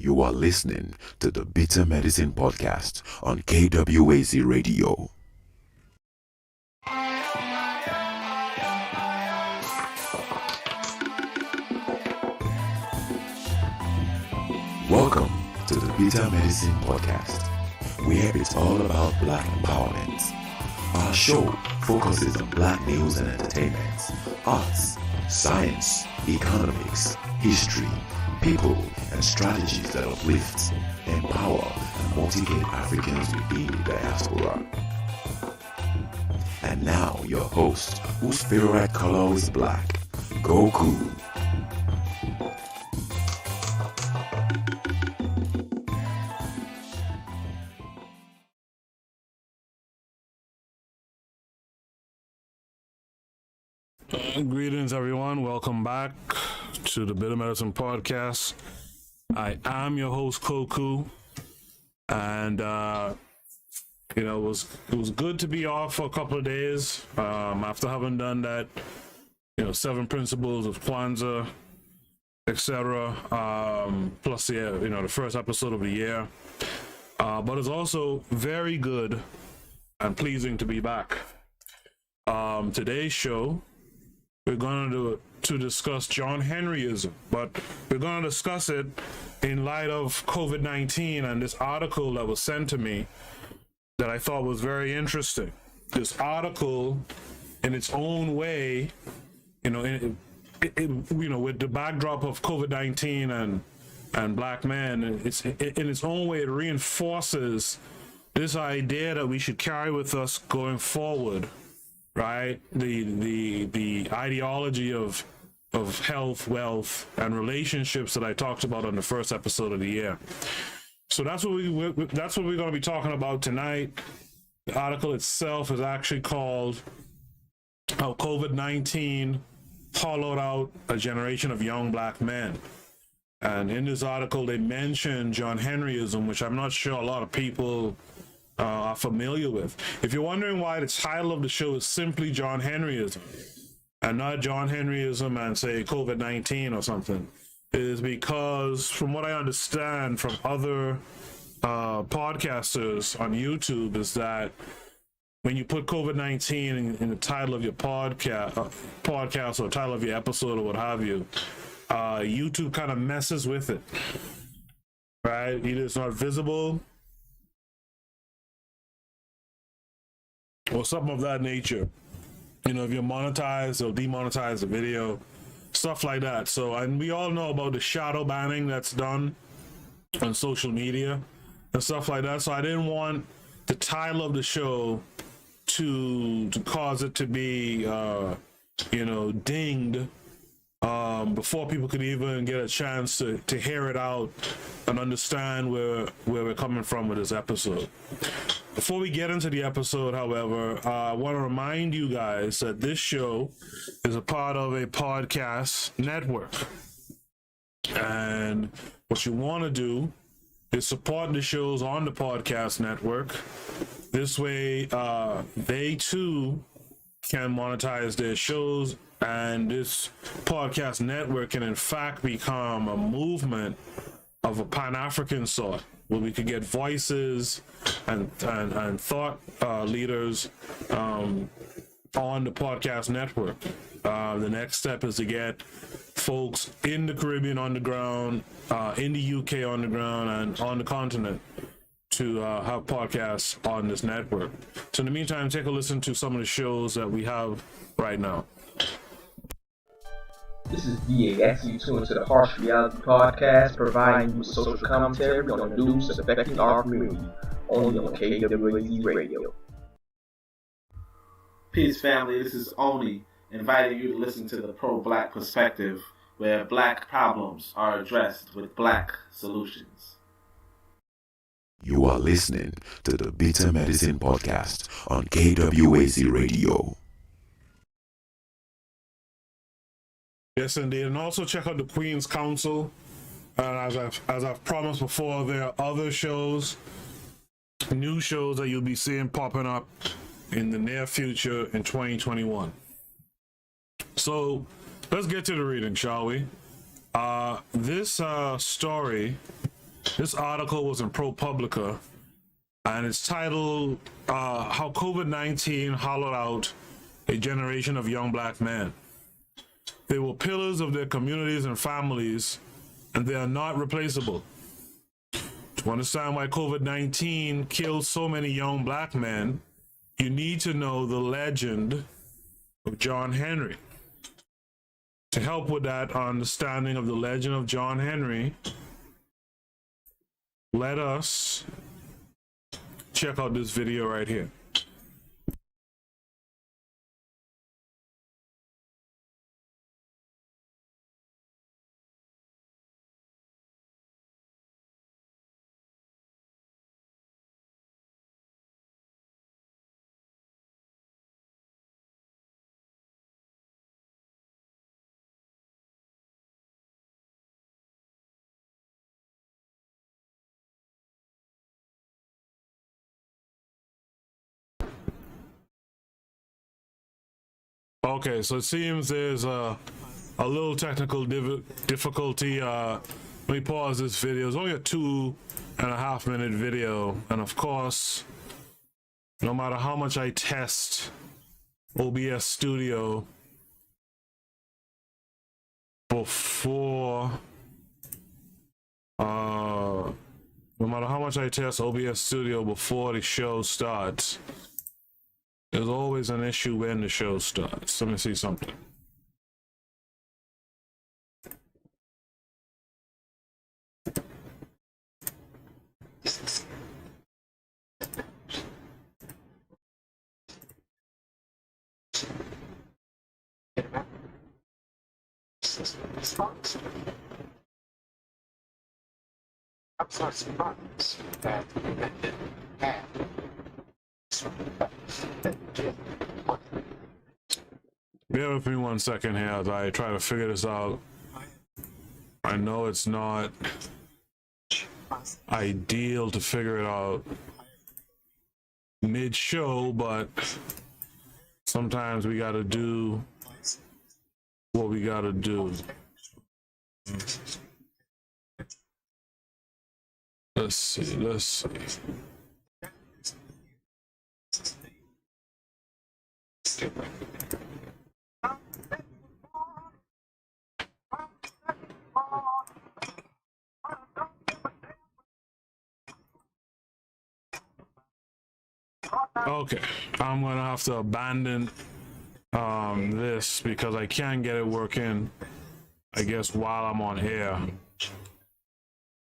You are listening to the Bitter Medicine Podcast on KWAZ Radio. Welcome to the Bitter Medicine Podcast, where it's all about Black empowerment. Our show focuses on Black news and entertainment, arts, science, economics, history, people, and strategies that uplift, empower, and motivate Africans within the diaspora. And now, your host, whose favorite color is black, Goku. Greetings, everyone. Welcome back to the Bitter Medicine Podcast. I am your host, Koku, and it was good to be off for a couple of days after having done that. 7 principles of Kwanzaa, etc. Plus, the first episode of the year. But it's also very good and pleasing to be back. Today's show, we're going to discuss John Henryism, but we're going to discuss it in light of COVID-19 and this article that was sent to me that I thought was very interesting. This article, in its own way, with the backdrop of COVID-19 and Black men, in its own way, it reinforces this idea that we should carry with us going forward. Right, the ideology of health, wealth, and relationships that I talked about on the first episode of the year. So that's what we're going to be talking about tonight. The article itself is actually called "How COVID-19 Hollowed Out a Generation of Young Black Men." And in this article, they mention John Henryism, which I'm not sure a lot of people are familiar with. If you're wondering why the title of the show is simply John Henryism and not John Henryism and say COVID-19 or something, it is because, from what I understand from other podcasters on YouTube, is that when you put COVID-19 in the title of your podcast or title of your episode or what have you, YouTube kind of messes with it, right? Either it's not visible or something of that nature. If you're monetized, they'll demonetize the video, stuff like that. So, and we all know about the shadow banning that's done on social media and stuff like that. So I didn't want the title of the show to cause it to be, dinged before people could even get a chance to hear it out and understand where we're coming from with this episode. Before we get into the episode, however, I want to remind you guys that this show is a part of a podcast network. And what you want to do is support the shows on the podcast network. This way, they too can monetize their shows, and this podcast network can in fact become a movement of a Pan-African sort, where we could get voices and thought leaders on the podcast network. The next step is to get folks in the Caribbean on the ground, in the UK on the ground, and on the continent to have podcasts on this network. So in the meantime, take a listen to some of the shows that we have right now. This is DAX. You tune into the Harsh Reality Podcast, providing you with social commentary on the news affecting our community, only on KWAZ Radio. Peace, family. This is Oni, inviting you to listen to the pro-Black perspective, where Black problems are addressed with Black solutions. You are listening to the Bitter Medicine Podcast on KWAZ Radio. Yes, indeed. And also check out the Queen's Council. As I've promised before, there are other shows, new shows that you'll be seeing popping up in the near future in 2021. So let's get to the reading, shall we? This story This article was in ProPublica, and it's titled, How COVID-19 Hollowed Out a Generation of Young Black Men. They were pillars of their communities and families, and they are not replaceable. To understand why COVID-19 killed so many young black men, you need to know the legend of John Henry. To help with that understanding of the legend of John Henry, let us check out this video right here. Okay, so it seems there's a little technical difficulty. Let me pause this video. It's only a 2.5 minute video, and of course, no matter how much I test OBS Studio before, no matter how much I test OBS Studio before the show starts, there's always an issue when the show starts. Let me see something. Bear with me 1 second here as I try to figure this out. I know it's not ideal to figure it out mid-show, but sometimes we gotta do what we gotta do. Let's see. Okay, I'm gonna have to abandon this because I can't get it working, I guess, while I'm on air.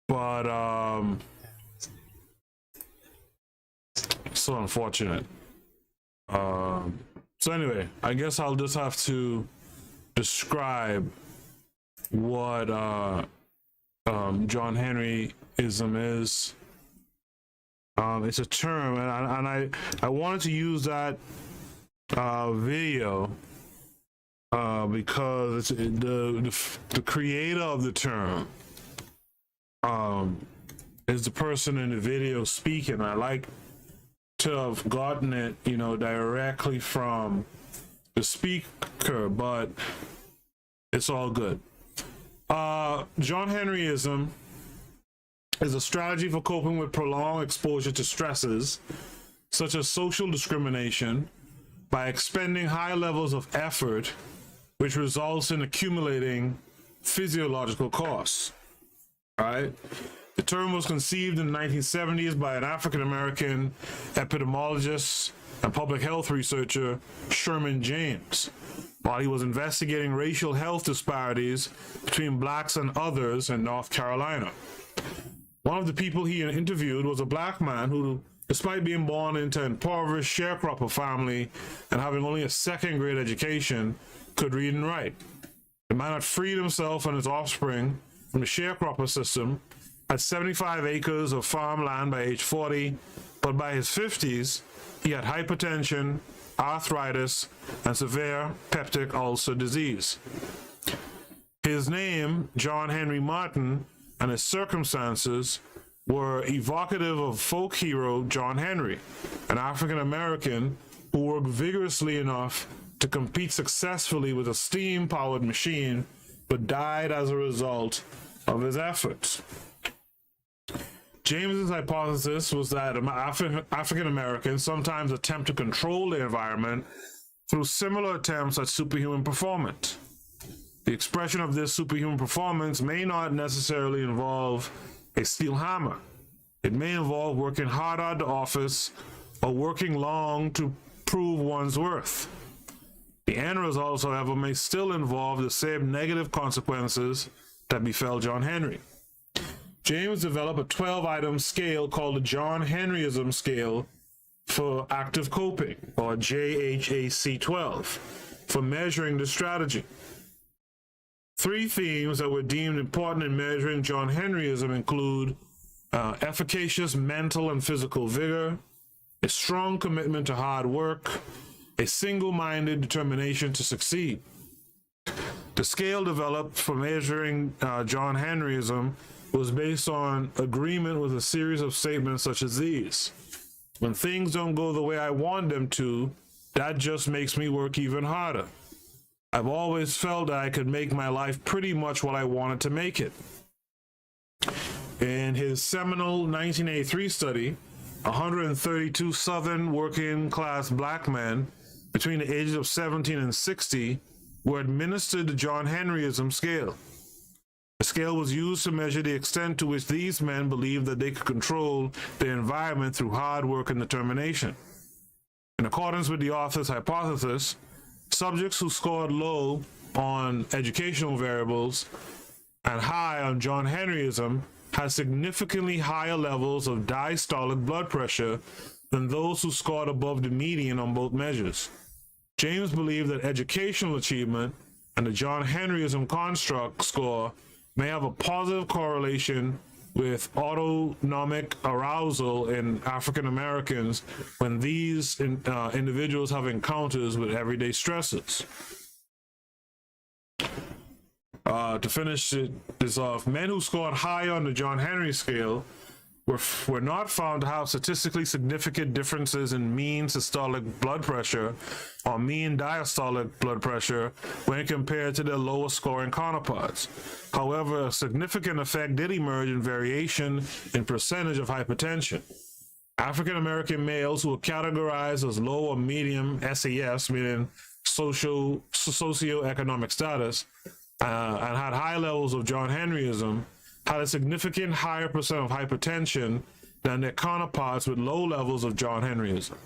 But so unfortunate. So anyway, I guess I'll just have to describe what John Henryism is. It's a term, and I wanted to use that video because the creator of the term is the person in the video speaking. I like to have gotten it, you know, directly from the speaker, but it's all good. John Henryism is a strategy for coping with prolonged exposure to stresses, such as social discrimination, by expending high levels of effort, which results in accumulating physiological costs. All right? The term was conceived in the 1970s by an African-American epidemiologist and public health researcher, Sherman James, while he was investigating racial health disparities between blacks and others in North Carolina. One of the people he interviewed was a black man who, despite being born into an impoverished sharecropper family and having only a second-grade education, could read and write. The man had freed himself and his offspring from the sharecropper system, had 75 acres of farmland by age 40, but by his 50s, he had hypertension, arthritis, and severe peptic ulcer disease. His name, John Henry Martin, and his circumstances were evocative of folk hero John Henry, an African-American who worked vigorously enough to compete successfully with a steam-powered machine, but died as a result of his efforts. James's hypothesis was that African Americans sometimes attempt to control their environment through similar attempts at superhuman performance. The expression of this superhuman performance may not necessarily involve a steel hammer. It may involve working hard at the office or working long to prove one's worth. The end result, however, may still involve the same negative consequences that befell John Henry. James developed a 12-item scale called the John Henryism scale for active coping, or JHAC-12, for measuring the strategy. 3 themes that were deemed important in measuring John Henryism include efficacious mental and physical vigor, a strong commitment to hard work, a single-minded determination to succeed. The scale developed for measuring John Henryism was based on agreement with a series of statements such as these. When things don't go the way I want them to, that just makes me work even harder. I've always felt that I could make my life pretty much what I wanted to make it. In his seminal 1983 study, 132 Southern working-class black men between the ages of 17 and 60 were administered the John Henryism scale. The scale was used to measure the extent to which these men believed that they could control their environment through hard work and determination. In accordance with the author's hypothesis, subjects who scored low on educational variables and high on John Henryism had significantly higher levels of diastolic blood pressure than those who scored above the median on both measures. James believed that educational achievement and the John Henryism construct score may have a positive correlation with autonomic arousal in African Americans when these individuals have encounters with everyday stresses. To finish this off, men who scored high on the John Henry scale were not found to have statistically significant differences in mean systolic blood pressure or mean diastolic blood pressure when compared to their lower scoring counterparts. However, a significant effect did emerge in variation in percentage of hypertension. African American males who were categorized as low or medium SES, meaning socioeconomic status, and had high levels of John Henryism, had a significant higher percent of hypertension than their counterparts with low levels of John Henryism.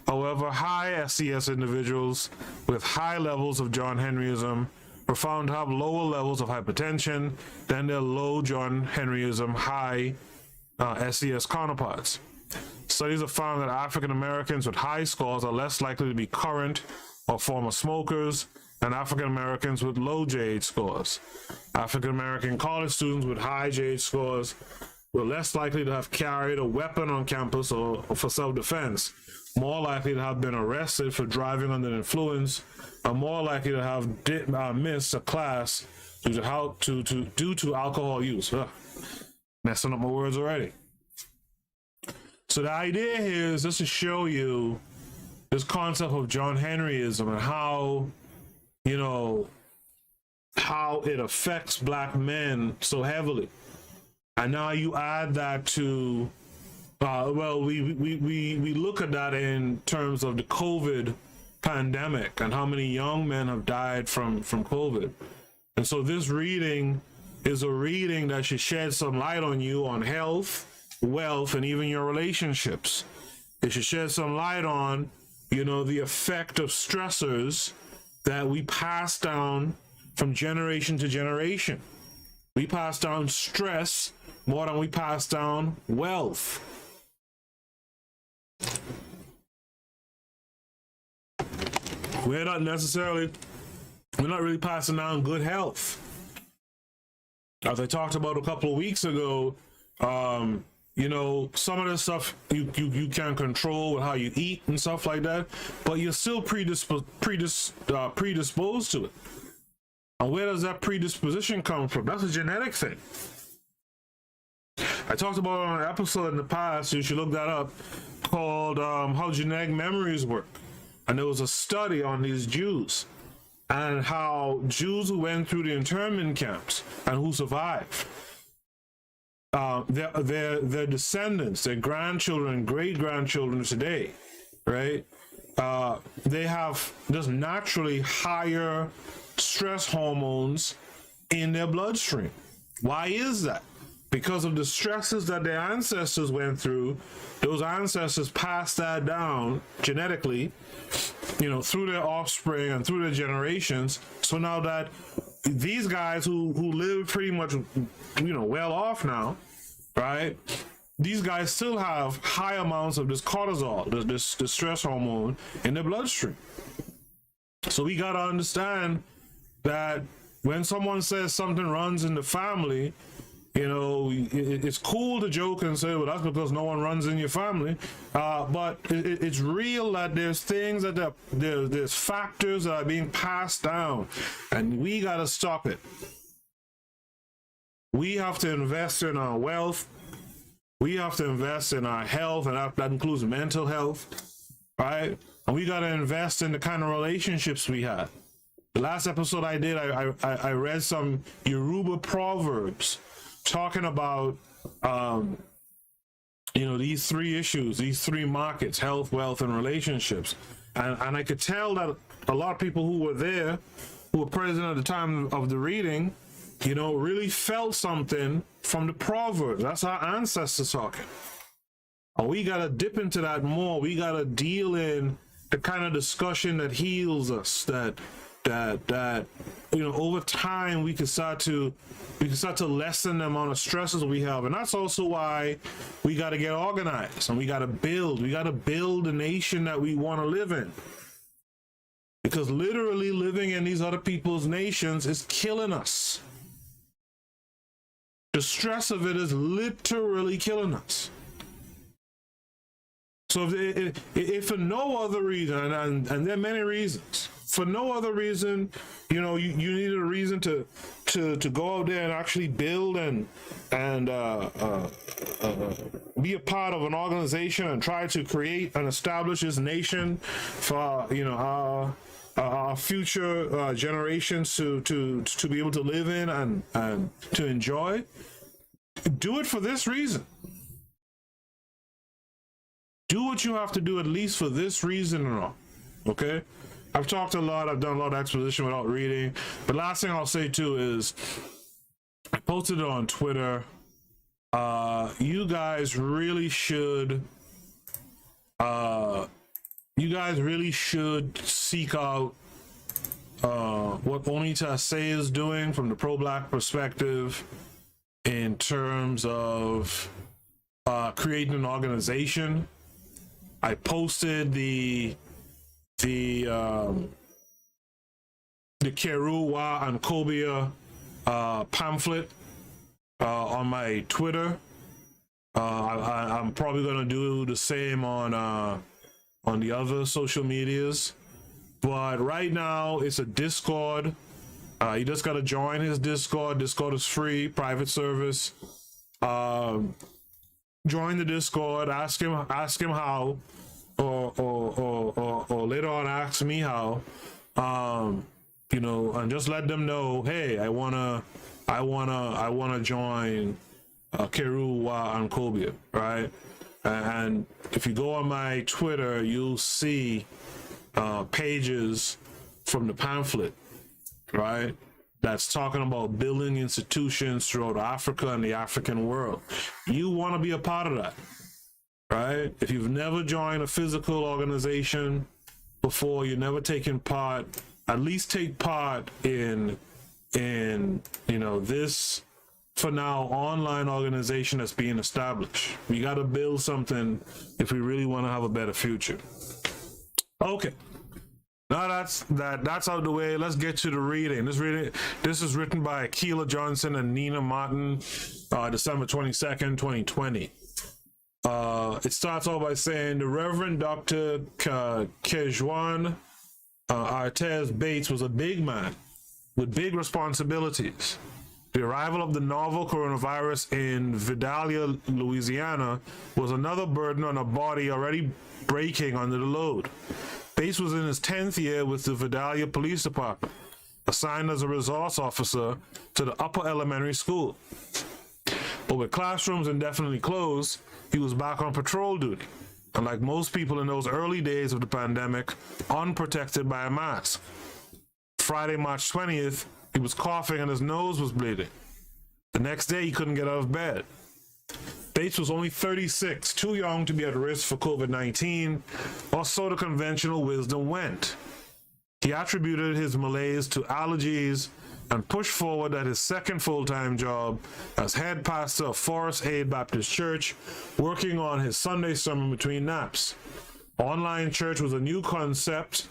However, high SES individuals with high levels of John Henryism were found to have lower levels of hypertension than their low John Henryism high SES counterparts. Studies have found that African Americans with high scores are less likely to be current or former smokers than African Americans with low JH scores. African American college students with high JH scores were less likely to have carried a weapon on campus or for self-defense, more likely to have been arrested for driving under the influence, are more likely to have missed a class due to alcohol use. Messing up my words already. So the idea here is just to show you this concept of John Henryism and how, you know, how it affects black men so heavily. And now you add that to, we look at that in terms of the COVID pandemic and how many young men have died from COVID. And so this reading is a reading that should shed some light on you on health, wealth, and even your relationships. It should shed some light on, you know, the effect of stressors that we pass down from generation to generation. We pass down stress more than we pass down wealth. We're not really passing down good health. As I talked about a couple of weeks ago, you know, some of the stuff you can control with how you eat and stuff like that, but you're still predisposed to it. And where does that predisposition come from? That's a genetic thing. I talked about it on an episode in the past, you should look that up, called How Genetic Memories Work. And there was a study on these Jews and how Jews who went through the internment camps and who survived, their descendants, their grandchildren, great grandchildren today, right? They have just naturally higher stress hormones in their bloodstream. Why is that? Because of the stresses that their ancestors went through. Those ancestors passed that down genetically, through their offspring and through their generations. So now that these guys who live pretty much, well off now, right? These guys still have high amounts of this cortisol, this stress hormone in their bloodstream. So we got to understand that when someone says something runs in the family, it's cool to joke and say, well, that's because no one runs in your family. But it's real that there's things that there's factors that are being passed down, and we got to stop it. We have to invest in our wealth. We have to invest in our health, and that includes mental health, right? And we got to invest in the kind of relationships we have. The last episode I did, I read some Yoruba proverbs talking about, these three issues, these three markets: health, wealth, and relationships. And I could tell that a lot of people who were there, who were present at the time of the reading, really felt something from the proverbs. That's our ancestors talking. And we got to dip into that more. We got to deal in the kind of discussion that heals us, that over time we can start to lessen the amount of stresses we have. And that's also why we got to get organized, and we got to build the nation that we want to live in. Because literally living in these other people's nations is killing us. The stress of it is literally killing us. So if for no other reason, and there are many reasons, for no other reason, you need a reason to go out there and actually build and be a part of an organization and try to create and establish this nation for our future generations to be able to live in and to enjoy. Do it for this reason. Do what you have to do, at least for this reason and all. Okay? I've talked a lot. I've done a lot of exposition without reading. But last thing I'll say too is, I posted it on Twitter. You guys really should seek out what Onita Say is doing from the pro-black perspective in terms of creating an organization. I posted the KWAZ and Cobia pamphlet on my Twitter. I'm probably gonna do the same on the other social medias. But right now it's a Discord. You just gotta join his Discord. Discord is free, private service. Join the Discord. Ask him how, or later on ask me how. And just let them know, hey, I wanna join Keruwa and Kobia, right? And if you go on my Twitter, you'll see pages from the pamphlet, right? That's talking about building institutions throughout Africa and the African world. You want to be a part of that, right? If you've never joined a physical organization before, you've never taken part, at least take part in this, for now, online organization that's being established. We got to build something if we really want to have a better future. Okay. Now that's out of the way. Let's get to the reading. This is written by Akilah Johnson and Nina Martin, December 22nd, 2020. It starts off by saying, the Reverend Dr. Kejwan Artez Bates was a big man with big responsibilities. The arrival of the novel coronavirus in Vidalia, Louisiana, was another burden on a body already breaking under the load. Bates was in his 10th year with the Vidalia Police Department, assigned as a resource officer to the upper elementary school. But with classrooms indefinitely closed, he was back on patrol duty. And like most people in those early days of the pandemic, unprotected by a mask. Friday, March 20th, he was coughing and his nose was bleeding. The next day, he couldn't get out of bed. Bates was only 36, too young to be at risk for COVID-19, or so the conventional wisdom went. He attributed his malaise to allergies and pushed forward at his second full-time job as head pastor of Forest Aid Baptist Church, working on his Sunday sermon between naps. Online church was a new concept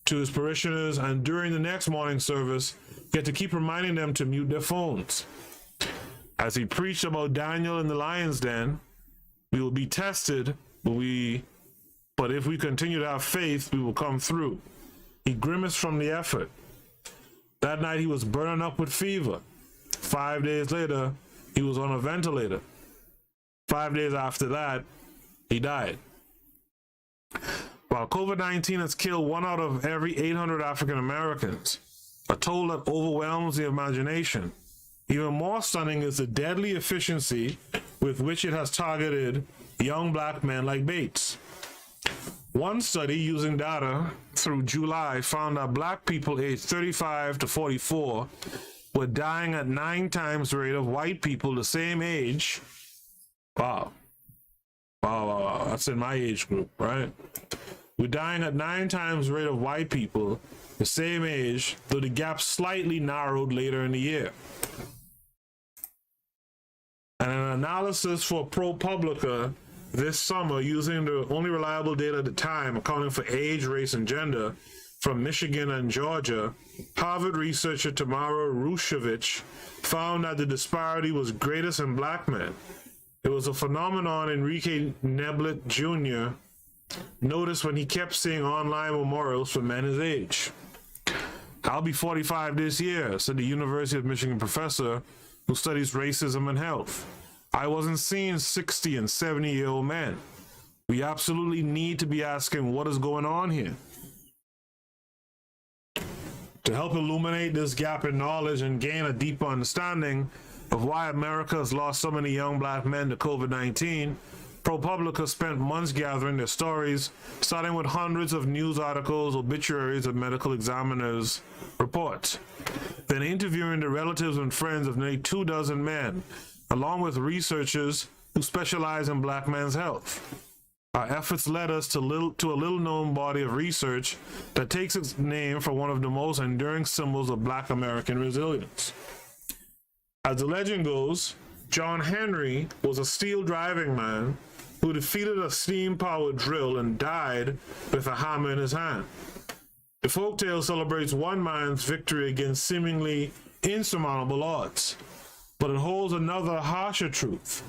to his parishioners, and during the next morning service, he had to keep reminding them to mute their phones. As he preached about Daniel in the lion's den, we will be tested, but if we continue to have faith, we will come through. He grimaced from the effort. That night, he was burning up with fever. 5 days later, he was on a ventilator. 5 days after that, he died. While COVID-19 has killed 1 out of every 800 African Americans, a toll that overwhelms the imagination, even more stunning is the deadly efficiency with which it has targeted young black men like Bates. One study using data through July found that black people aged 35 to 44 were dying at 9 times the rate of white people the same age. Wow. That's in my age group, right? We're dying at 9 times the rate of white people the same age, though the gap slightly narrowed later in the year. And an analysis for ProPublica this summer, using the only reliable data at the time, accounting for age, race, and gender, from Michigan and Georgia, Harvard researcher Tamara Rushevich found that the disparity was greatest in black men. It was a phenomenon Enrique Neblett Jr. noticed when he kept seeing online memorials for men his age. I'll be 45 this year, said the University of Michigan professor who studies racism and health. I wasn't seeing 60 and 70-year-old men. We absolutely need to be asking what is going on here. To help illuminate this gap in knowledge and gain a deeper understanding of why America has lost so many young black men to COVID-19, ProPublica spent months gathering their stories, starting with hundreds of news articles, obituaries, and medical examiners' reports, then interviewing the relatives and friends of nearly 24 men, along with researchers who specialize in black men's health. Our efforts led us to a little-known body of research that takes its name from one of the most enduring symbols of black American resilience. As the legend goes, John Henry was a steel driving man who defeated a steam-powered drill and died with a hammer in his hand. The folktale celebrates one man's victory against seemingly insurmountable odds, but it holds another harsher truth.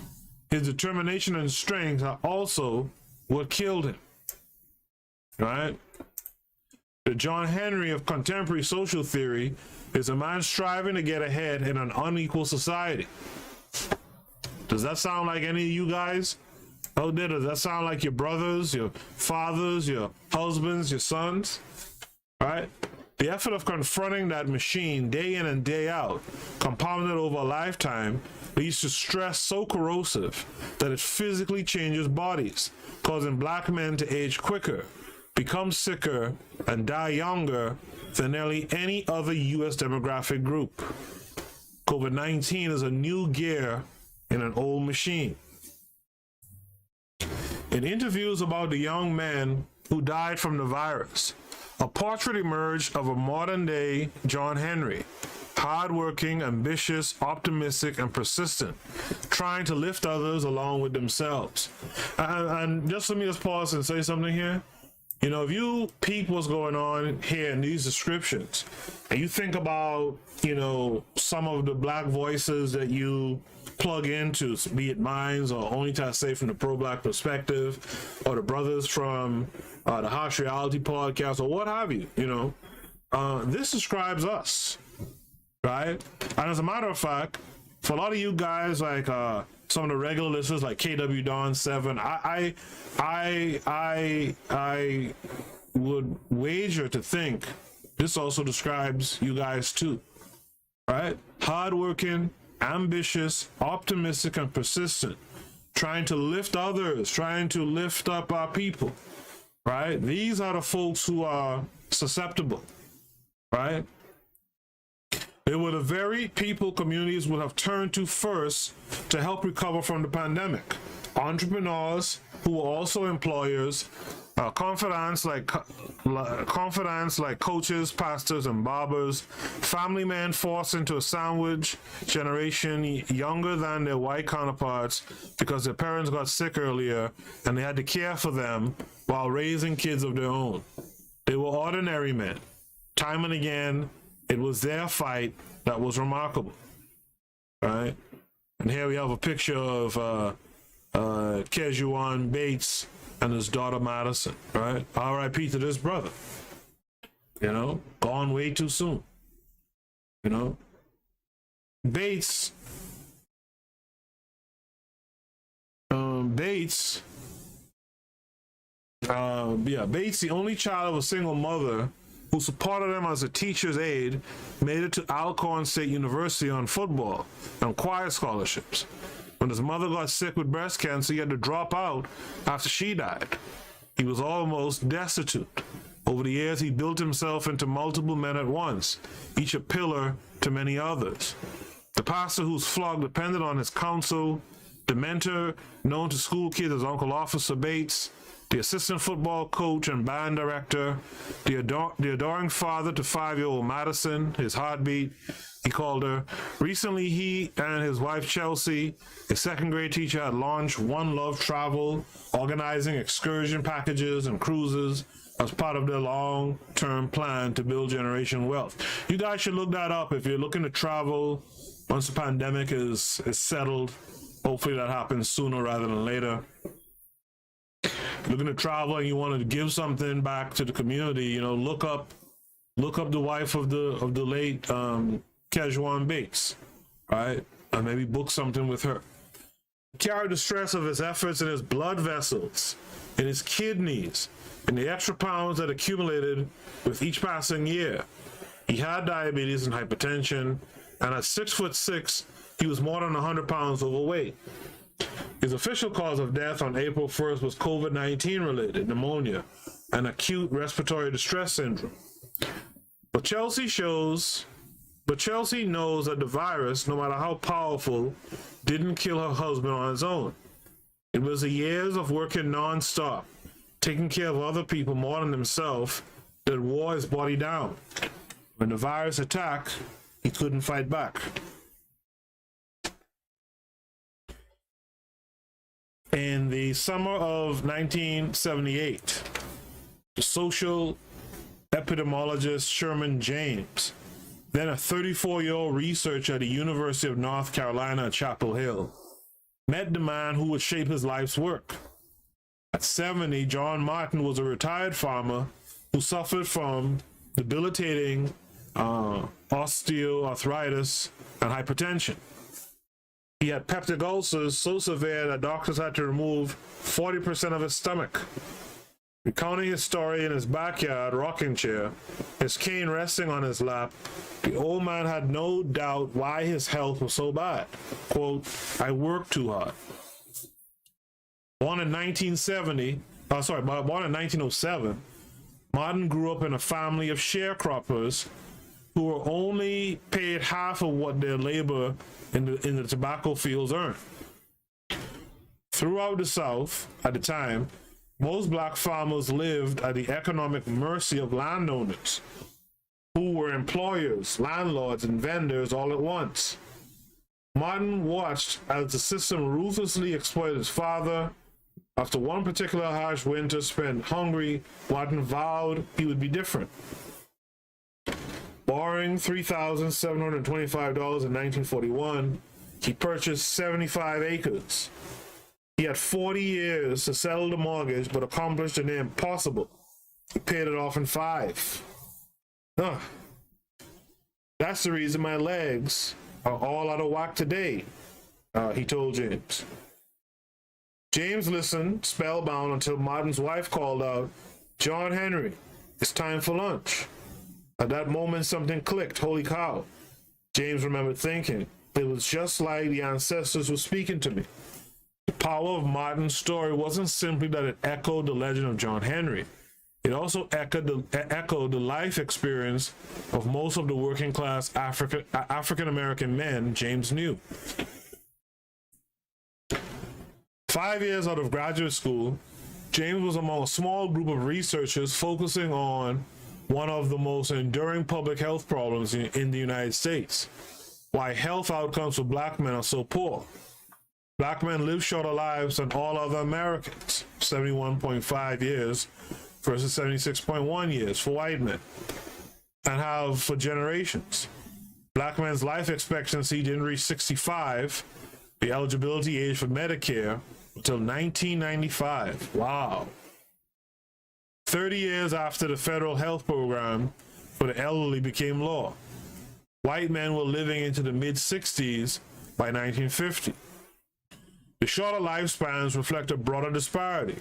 His determination and strength are also what killed him. Right? The John Henry of contemporary social theory is a man striving to get ahead in an unequal society. Does that sound like any of you guys out there? Does that sound like your brothers, your fathers, your husbands, your sons? Right? The effort of confronting that machine day in and day out, compounded over a lifetime, leads to stress so corrosive that it physically changes bodies, causing black men to age quicker, become sicker, and die younger than nearly any other U.S. demographic group. COVID-19 is a new gear in an old machine. In interviews about the young men who died from the virus, a portrait emerged of a modern-day John Henry, hardworking, ambitious, optimistic, and persistent, trying to lift others along with themselves. And just let me pause and say something here. You know, if you peep what's going on here in these descriptions, and you think about, you know, some of the black voices that you plug into, be it mine or Only to Say from the Pro-Black Perspective, or the brothers from the Harsh Reality Podcast, or what have you, you know, this describes us, right? And as a matter of fact, for a lot of you guys, like some of the regular listeners, like KW Don 7, I would wager to think this also describes you guys too, right? Hardworking, ambitious, optimistic, and persistent, trying to lift others, trying to lift up our people, right? These are the folks who are susceptible, right? They were the very people communities would have turned to first to help recover from the pandemic. Entrepreneurs who were also employers, confidants like coaches, pastors, and barbers, family men forced into a sandwich generation younger than their white counterparts because their parents got sick earlier and they had to care for them while raising kids of their own. They were ordinary men. Time and again, it was their fight that was remarkable, right? And here we have a picture of KWAZ Bates and his daughter Madison, right? R.I.P. to this brother, you know, gone way too soon, you know. Bates, Bates, the only child of a single mother who supported him as a teacher's aide, made it to Alcorn State University on football and choir scholarships. When his mother got sick with breast cancer, he had to drop out after she died. He was almost destitute. Over the years, he built himself into multiple men at once, each a pillar to many others. The pastor whose flock depended on his counsel, the mentor known to school kids as Uncle Officer Bates, the assistant football coach and band director, the adoring father to 5-year-old Madison, his heartbeat, he called her. Recently, he and his wife Chelsea, a second-grade teacher, had launched One Love Travel, organizing excursion packages and cruises as part of their long-term plan to build generational wealth. You guys should look that up if you're looking to travel once the pandemic is settled. Hopefully that happens sooner rather than later. Looking to travel and you want to give something back to the community, you know, look up the wife of the late KWAZ Bates, right? And maybe book something with her. Carry the stress of his efforts in his blood vessels, in his kidneys, and the extra pounds that accumulated with each passing year. He had diabetes and hypertension, and at 6'6", he was more than 100 pounds overweight. His official cause of death on April 1st was COVID-19 related pneumonia and acute respiratory distress syndrome. But Chelsea knows that the virus, no matter how powerful, didn't kill her husband on its own. It was the years of working non-stop, taking care of other people more than himself, that wore his body down. When the virus attacked, he couldn't fight back. In the summer of 1978, the social epidemiologist Sherman James, then a 34-year-old researcher at the University of North Carolina at Chapel Hill, met the man who would shape his life's work. At 70, John Martin was a retired farmer who suffered from debilitating osteoarthritis and hypertension. He had peptic ulcers so severe that doctors had to remove 40% of his stomach. Recounting his story in his backyard rocking chair, his cane resting on his lap, the old man had no doubt why his health was so bad. Quote, "I worked too hard." Born in 1907, Martin grew up in a family of sharecroppers who were only paid half of what their labor in the tobacco fields earned. Throughout the South, at the time, most black farmers lived at the economic mercy of landowners, who were employers, landlords, and vendors all at once. Martin watched as the system ruthlessly exploited his father. After one particular harsh winter spent hungry, Martin vowed he would be different. Borrowing $3,725 in 1941, he purchased 75 acres. He had 40 years to settle the mortgage, but accomplished the impossible. He paid it off in 5. That's the reason my legs are all out of whack today, he told James. James listened, spellbound, until Martin's wife called out, "John Henry, it's time for lunch." At that moment, something clicked. Holy cow, James remembered thinking. it was just like the ancestors were speaking to me. The power of Martin's story wasn't simply that it echoed the legend of John Henry. It also echoed the life experience of most of the working class African American men James knew. 5 years out of graduate school, James was among a small group of researchers focusing on one of the most enduring public health problems in the United States: why health outcomes for black men are so poor. Black men live shorter lives than all other Americans, 71.5 years versus 76.1 years for white men, and have for generations. Black men's life expectancy didn't reach 65, the eligibility age for Medicare, until 1995. Wow. 30 years after the federal health program for the elderly became law. White men were living into the mid-60s by 1950. The shorter lifespans reflect a broader disparity.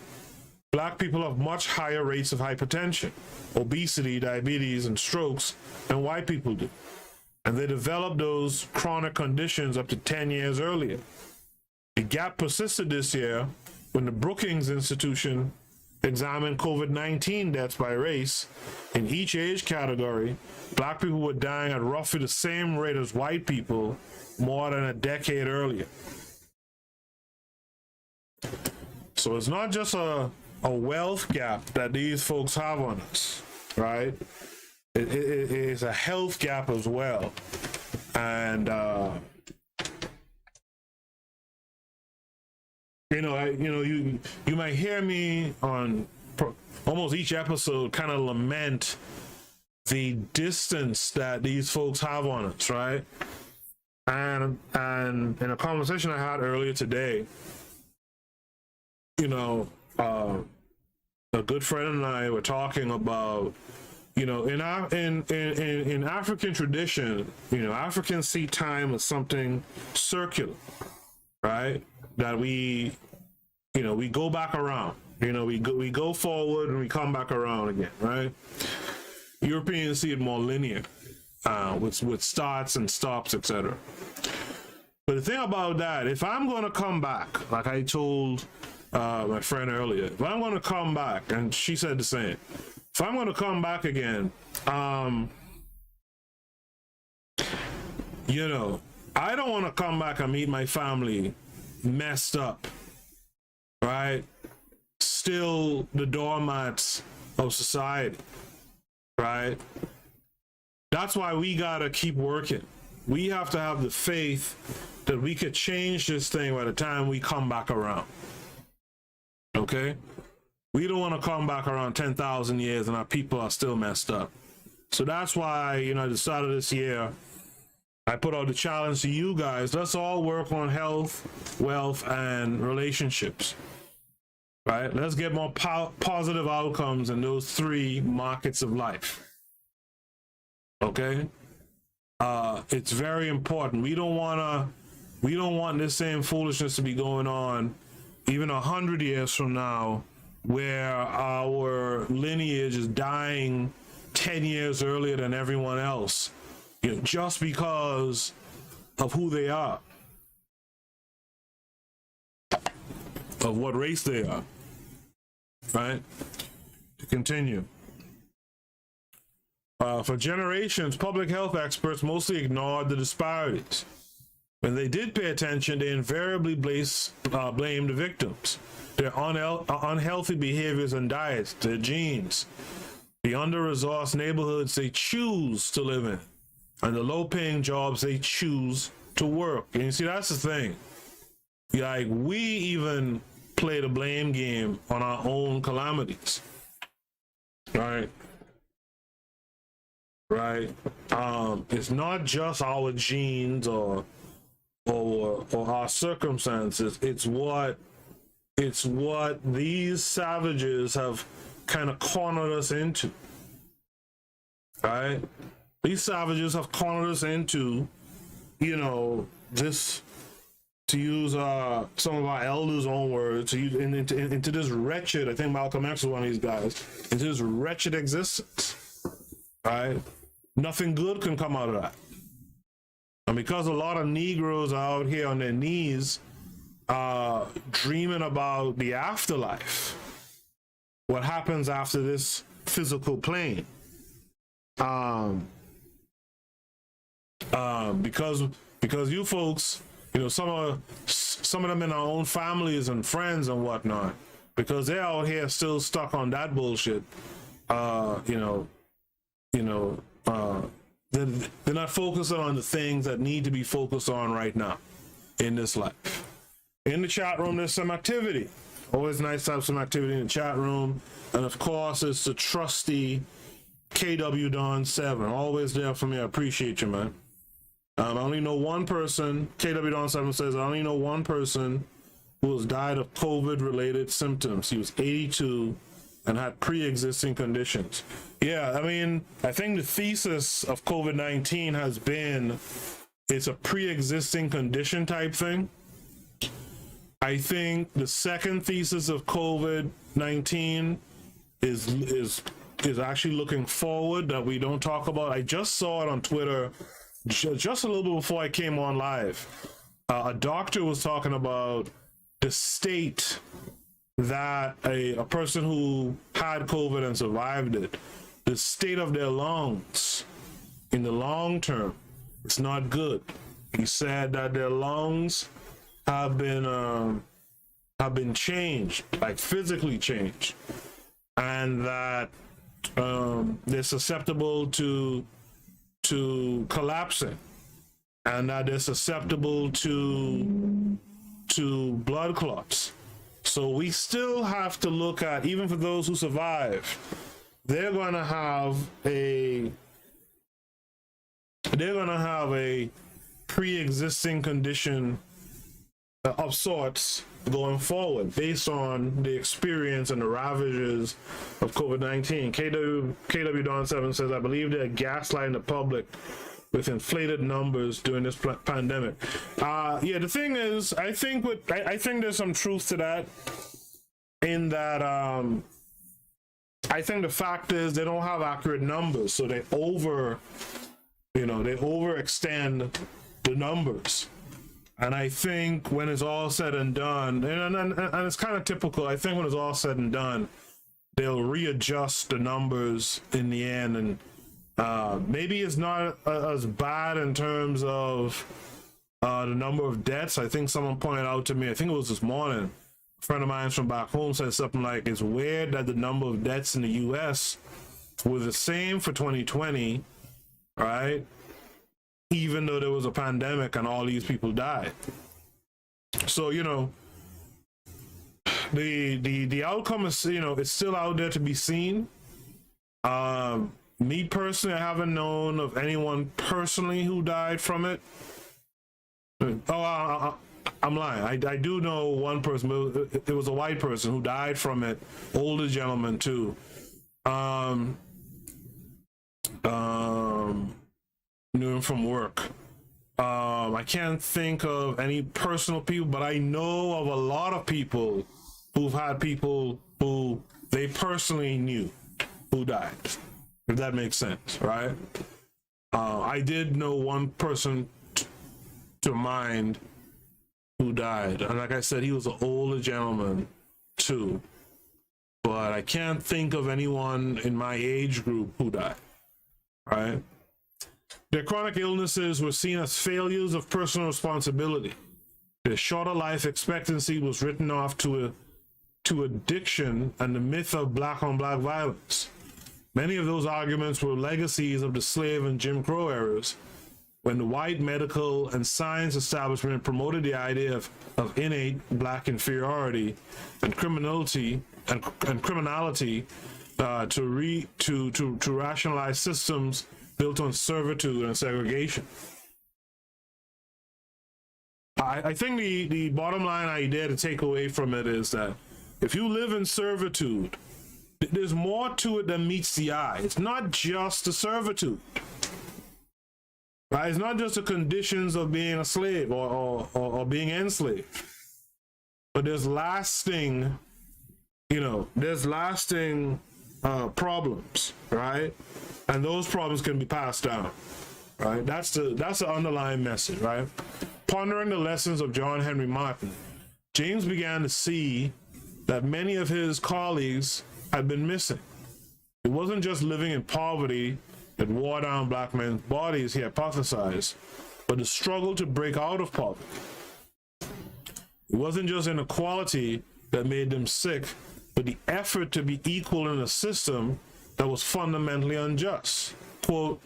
Black people have much higher rates of hypertension, obesity, diabetes, and strokes than white people do. And they develop those chronic conditions up to 10 years earlier. The gap persisted this year when the Brookings Institution examined COVID-19 deaths by race. In each age category, black people were dying at roughly the same rate as white people more than a decade earlier. So it's not just a wealth gap that these folks have on us, right? It is a health gap as well. And you might hear me on almost each episode kind of lament the distance that these folks have on us, right? And in a conversation I had earlier today, a good friend and I were talking about, in African tradition, Africans see time as something circular, right? That we go back around, we go forward and we come back around again, right? Europeans see it more linear, with starts and stops, etc. But the thing about that, if I'm going to come back, like I told my friend earlier, if I'm going to come back, and she said the same, if I'm going to come back again, I don't want to come back and meet my family messed up, right? Still the doormats of society, right? That's why we gotta keep working. We have to have the faith that we could change this thing by the time we come back around. Okay? We don't want to come back around 10,000 years and our people are still messed up. So that's why, at the start of this year, I put out the challenge to you guys. Let's all work on health, wealth, and relationships, right? Let's get more positive outcomes in those three markets of life. Okay? It's very important. We don't want this same foolishness to be going on even 100 years from now, where our lineage is dying 10 years earlier than everyone else, just because of who they are, of what race they are, right? To continue. For generations, public health experts mostly ignored the disparities. When they did pay attention, they invariably blamed the victims, their unhealthy behaviors and diets, their genes, the under-resourced neighborhoods they choose to live in, and the low-paying jobs they choose to work. And you see, that's the thing. Like, we even play the blame game on our own calamities, right? Right? It's not just our genes or our circumstances. It's what these savages have kind of cornered us into, right? These savages have cornered us into, this, to use some of our elders' own words, to use into this wretched, I think Malcolm X was one of these guys, into this wretched existence, right? Nothing good can come out of that. And because a lot of Negroes are out here on their knees dreaming about the afterlife, what happens after this physical plane. Because you folks, you know, some of them in our own families and friends and whatnot, because they're out here still stuck on that bullshit. They're not focusing on the things that need to be focused on right now in this life. In the chat room, there's some activity. Always nice to have some activity in the chat room. And of course, it's the trusty KW Don 7. Always there for me. I appreciate you, man. I only know one person. KW Don 7 says, I only know one person who has died of COVID-related symptoms. He was 82 and had pre-existing conditions. Yeah, I mean, I think the thesis of COVID-19 has been it's a pre-existing condition type thing. I think the second thesis of COVID-19 is actually looking forward, that we don't talk about. I just saw it on Twitter just a little bit before I came on live. A doctor was talking about the state that a person who had COVID and survived it, the state of their lungs in the long term, it's not good. He said that their lungs have been changed, like physically changed, and that they're susceptible to collapsing, and that they're susceptible to blood clots. So we still have to look at, even for those who survive, they're going to have a pre-existing condition of sorts going forward based on the experience and the ravages of COVID-19. KW Don 7 says, I believe they're gaslighting the public with inflated numbers during this pandemic. Yeah, the thing is, I think there's some truth to that, in that I think the fact is they don't have accurate numbers, so they overextend the numbers. And I think when it's all said and done, and it's kind of typical, I think when it's all said and done, they'll readjust the numbers in the end, and maybe it's not as bad in terms of the number of deaths. I think someone pointed out to me, I think it was this morning, a friend of mine from back home said something like, it's weird that the number of deaths in the US were the same for 2020, right? Even though there was a pandemic and all these people died. So, you know, the outcome is, you know, it's still out there to be seen. Me personally, I haven't known of anyone personally who died from it. Oh, I'm lying. I do know one person, but it was a white person who died from it. Older gentleman too. Knew him from work. I can't think of any personal people, but I know of a lot of people who've had people who they personally knew who died, if that makes sense, right? I did know one person to mind who died, and like I said, he was an older gentleman too, but I can't think of anyone in my age group who died, right? Their chronic illnesses were seen as failures of personal responsibility. Their shorter life expectancy was written off to addiction and the myth of black-on-black violence. Many of those arguments were legacies of the slave and Jim Crow eras, when the white medical and science establishment promoted the idea of innate black inferiority and criminality to rationalize systems built on servitude and segregation. I think the bottom line idea to take away from it is that if you live in servitude, there's more to it than meets the eye. It's not just the servitude, right? It's not just the conditions of being a slave or being enslaved, but there's lasting, problems, right? And those problems can be passed down. right? That's the underlying message, right? Pondering the lessons of John Henry Martin, James began to see that many of his colleagues had been missing. It wasn't just living in poverty that wore down black men's bodies, he hypothesized, but the struggle to break out of poverty. It wasn't just inequality that made them sick, but the effort to be equal in a system that was fundamentally unjust. Quote,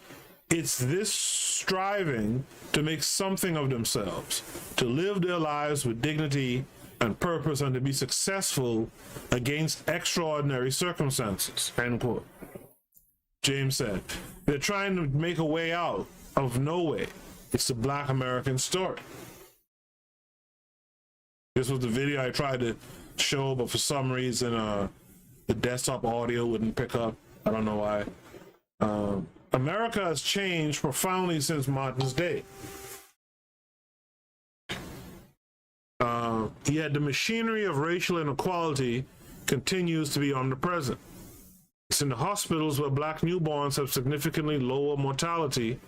it's this striving to make something of themselves, to live their lives with dignity and purpose, and to be successful against extraordinary circumstances, end quote. James said, they're trying to make a way out of no way. It's the Black American story. This was the video I tried to show, but for some reason, the desktop audio wouldn't pick up. I don't know why. America has changed profoundly since Martin's day. Yet the machinery of racial inequality continues to be omnipresent. It's in the hospitals where black newborns have significantly lower mortality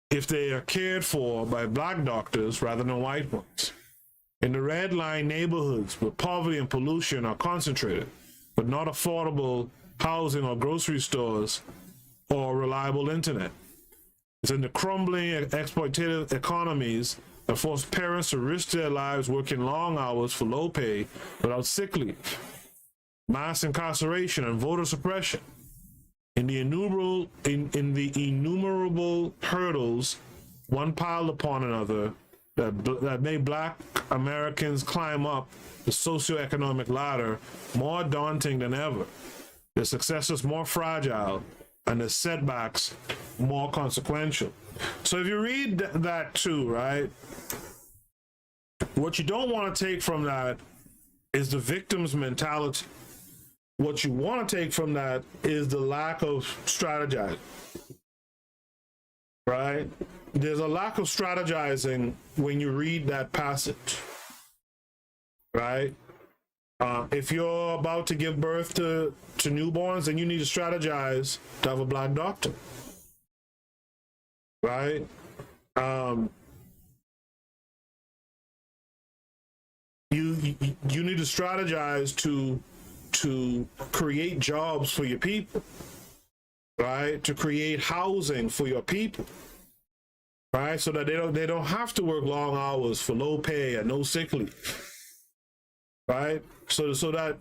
if they are cared for by black doctors rather than white ones. In the red line neighborhoods where poverty and pollution are concentrated, but not affordable housing or grocery stores or reliable internet. It's in the crumbling exploitative economies that force parents to risk their lives working long hours for low pay without sick leave, mass incarceration and voter suppression. In the innumerable hurdles, one piled upon another, that made black Americans climb up the socioeconomic ladder more daunting than ever. Their successes more fragile and the setbacks more consequential. So if you read that too, right, what you don't want to take from that is the victim's mentality. What you want to take from that is the lack of strategizing, right? There's a lack of strategizing when you read that passage, right? If you're about to give birth to newborns, then you need to strategize to have a black doctor, right? You need to strategize to create jobs for your people, right? To create housing for your people, right? So that they don't have to work long hours for low pay and no sick leave, right? So that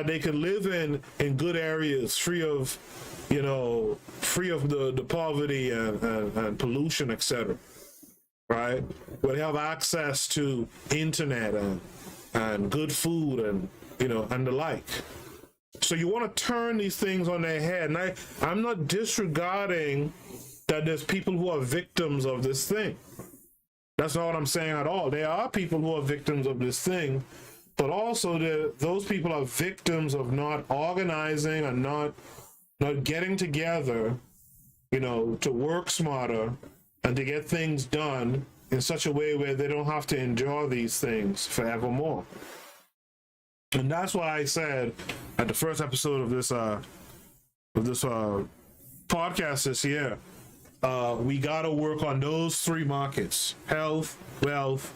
they can live in good areas, free of the poverty and pollution, etc. Right? Where they have access to internet and good food and the like. So you want to turn these things on their head. And I'm not disregarding that there's people who are victims of this thing. That's not what I'm saying at all. There are people who are victims of this thing, but also those people are victims of not organizing and not getting together, to work smarter and to get things done in such a way where they don't have to endure these things forevermore. And that's why I said at the first episode of this podcast this year, we got to work on those three markets: health, wealth,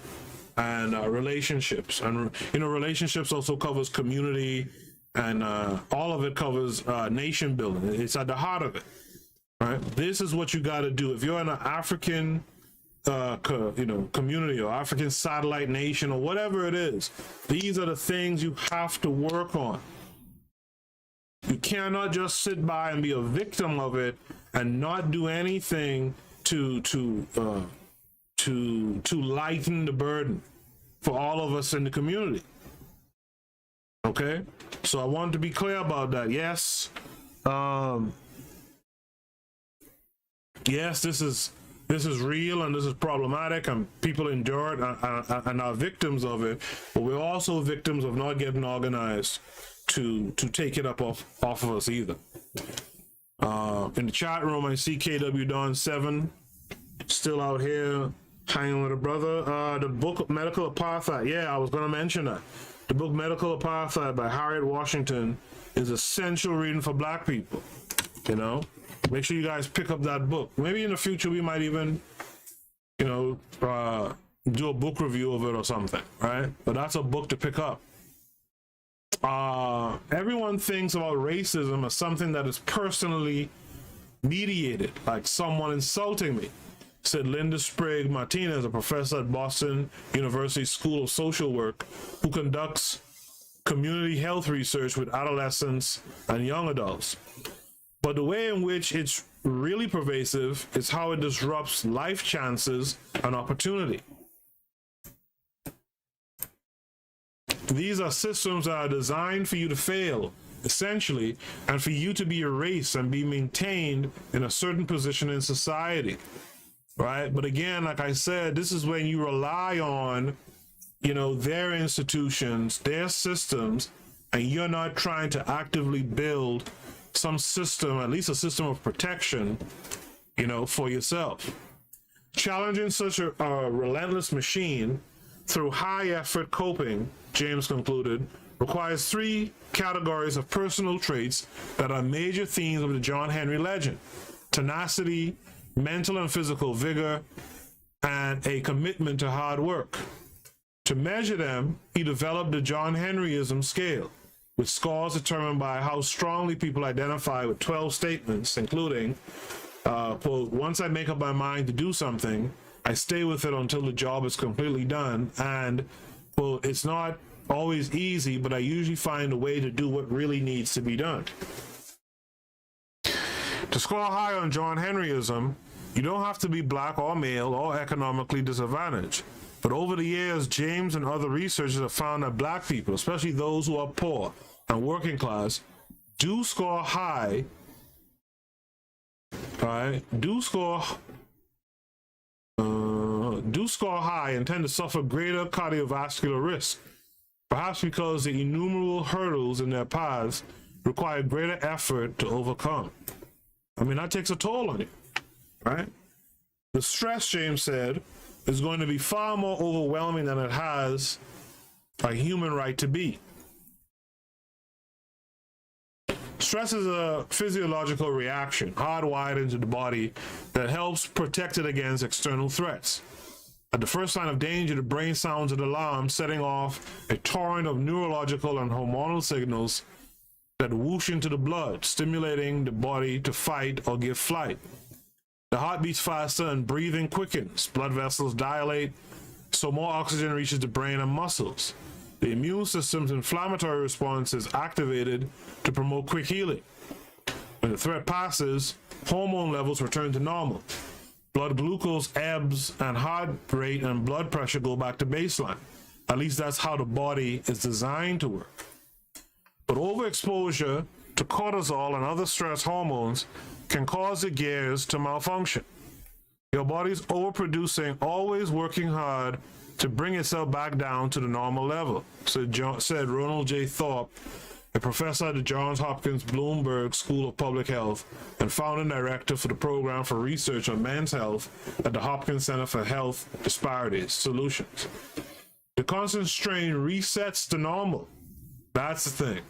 and relationships. And relationships also covers community, and all of it covers nation building. It's at the heart of it, right? This is what you got to do if you're in an African community or African satellite nation or whatever it is. These are the things you have to work on. You cannot just sit by and be a victim of it and not do anything to lighten the burden for all of us in the community. Okay, so I wanted to be clear about that. Yes, yes, this is real and this is problematic, and people endure it and are victims of it. But we're also victims of not getting organized to take it up off of us either. In the chat room, I see KW Don 7 still out here hanging with a brother. The book Medical Apartheid. Yeah, I was going to mention that. The book Medical Apartheid by Harriet Washington is essential reading for black people. Make sure you guys pick up that book. Maybe in the future we might even, do a book review of it or something, right? But that's a book to pick up. Everyone thinks about racism as something that is personally mediated, like someone insulting me, said Linda Sprague Martinez, a professor at Boston University School of Social Work, who conducts community health research with adolescents and young adults. But the way in which it's really pervasive is how it disrupts life chances and opportunity. These are systems that are designed for you to fail, essentially, and for you to be erased and be maintained in a certain position in society, right? But again, like I said, this is when you rely on, their institutions, their systems, and you're not trying to actively build some system, at least a system of protection, for yourself. Challenging such a relentless machine through high effort coping, James concluded, requires 3 categories of personal traits that are major themes of the John Henry legend: tenacity, mental and physical vigor, and a commitment to hard work. To measure them, he developed the John Henryism scale, with scores determined by how strongly people identify with 12 statements, including, quote, once I make up my mind to do something, I stay with it until the job is completely done, and, quote, it's not always easy, but I usually find a way to do what really needs to be done. To score high on John Henryism, you don't have to be black or male or economically disadvantaged. But over the years, James and other researchers have found that black people, especially those who are poor and working class, do score high, right? Do score high and tend to suffer greater cardiovascular risk, perhaps because the innumerable hurdles in their paths require greater effort to overcome. I mean, that takes a toll on you, right? The stress, James said, is going to be far more overwhelming than it has a human right to be. Stress is a physiological reaction hardwired into the body that helps protect it against external threats. At the first sign of danger, the brain sounds an alarm, setting off a torrent of neurological and hormonal signals that whoosh into the blood, stimulating the body to fight or give flight. The heart beats faster and breathing quickens. Blood vessels dilate, so more oxygen reaches the brain and muscles. The immune system's inflammatory response is activated to promote quick healing. When the threat passes, hormone levels return to normal. Blood glucose ebbs and heart rate and blood pressure go back to baseline. At least that's how the body is designed to work. But overexposure to cortisol and other stress hormones can cause the gears to malfunction. Your body's overproducing, always working hard to bring itself back down to the normal level, said Ronald J. Thorpe, a professor at the Johns Hopkins Bloomberg School of Public Health and founding director for the Program for Research on Men's Health at the Hopkins Center for Health Disparities Solutions. The constant strain resets to normal. That's the thing,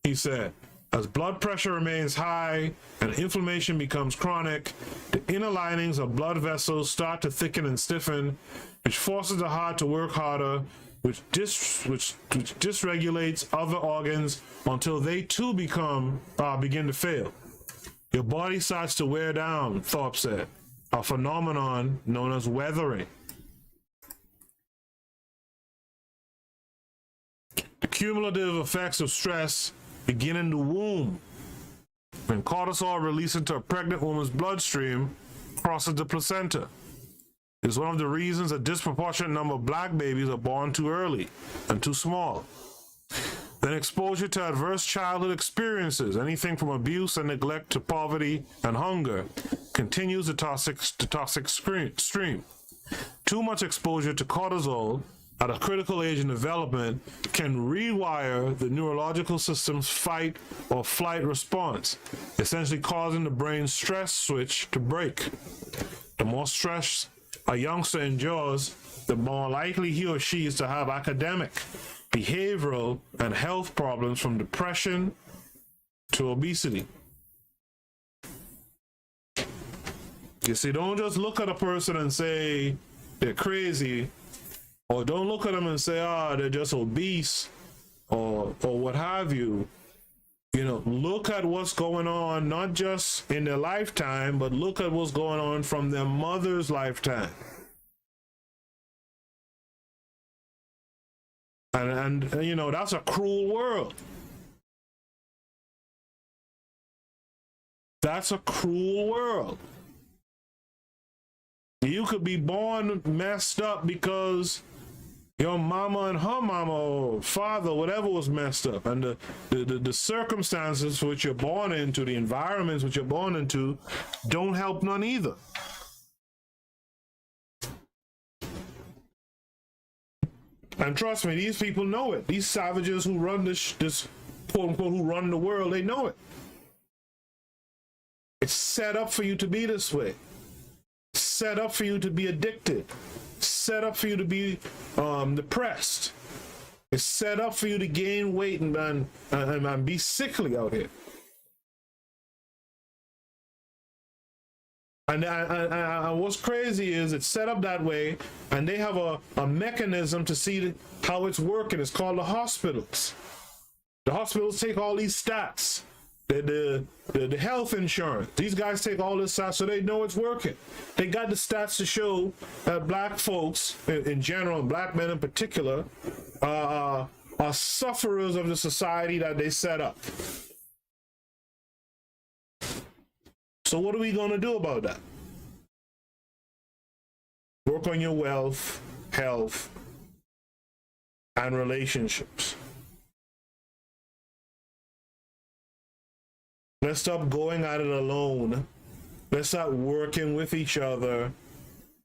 he said. As blood pressure remains high and inflammation becomes chronic, the inner linings of blood vessels start to thicken and stiffen, which forces the heart to work harder, which dysregulates other organs until they too begin to fail. Your body starts to wear down, Thorpe said, a phenomenon known as weathering. The cumulative effects of stress begin in the womb. When cortisol released into a pregnant woman's bloodstream crosses the placenta. It's one of the reasons a disproportionate number of black babies are born too early and too small. Then exposure to adverse childhood experiences, anything from abuse and neglect to poverty and hunger, continues the toxic stream. Too much exposure to cortisol at a critical age in development can rewire the neurological system's fight or flight response, essentially causing the brain's stress switch to break. The more stress a youngster endures, the more likely he or she is to have academic, behavioral, and health problems, from depression to obesity. You see, don't just look at a person and say they're crazy, or don't look at them and say, they're just obese, or what have you. You know, look at what's going on, not just in their lifetime, but look at what's going on from their mother's lifetime. And you know, that's a cruel world. That's a cruel world. You could be born messed up because your mama and her mama or father, whatever, was messed up. And the circumstances which you're born into, the environments which you're born into, don't help none either. And trust me, these people know it. These savages who run this quote unquote, who run the world, they know it. It's set up for you to be this way. Set up for you to be addicted. Set up for you to be depressed. It's set up for you to gain weight and be sickly out here. And what's crazy is it's set up that way, and they have a mechanism to see how it's working. It's called the hospitals. The hospitals take all these stats. The health insurance. These guys take all this stats so they know it's working. They got the stats to show that black folks in general, and black men in particular, are sufferers of the society that they set up. So what are we going to do about that? Work on your wealth, health, and relationships. Let's stop going at it alone. Let's start working with each other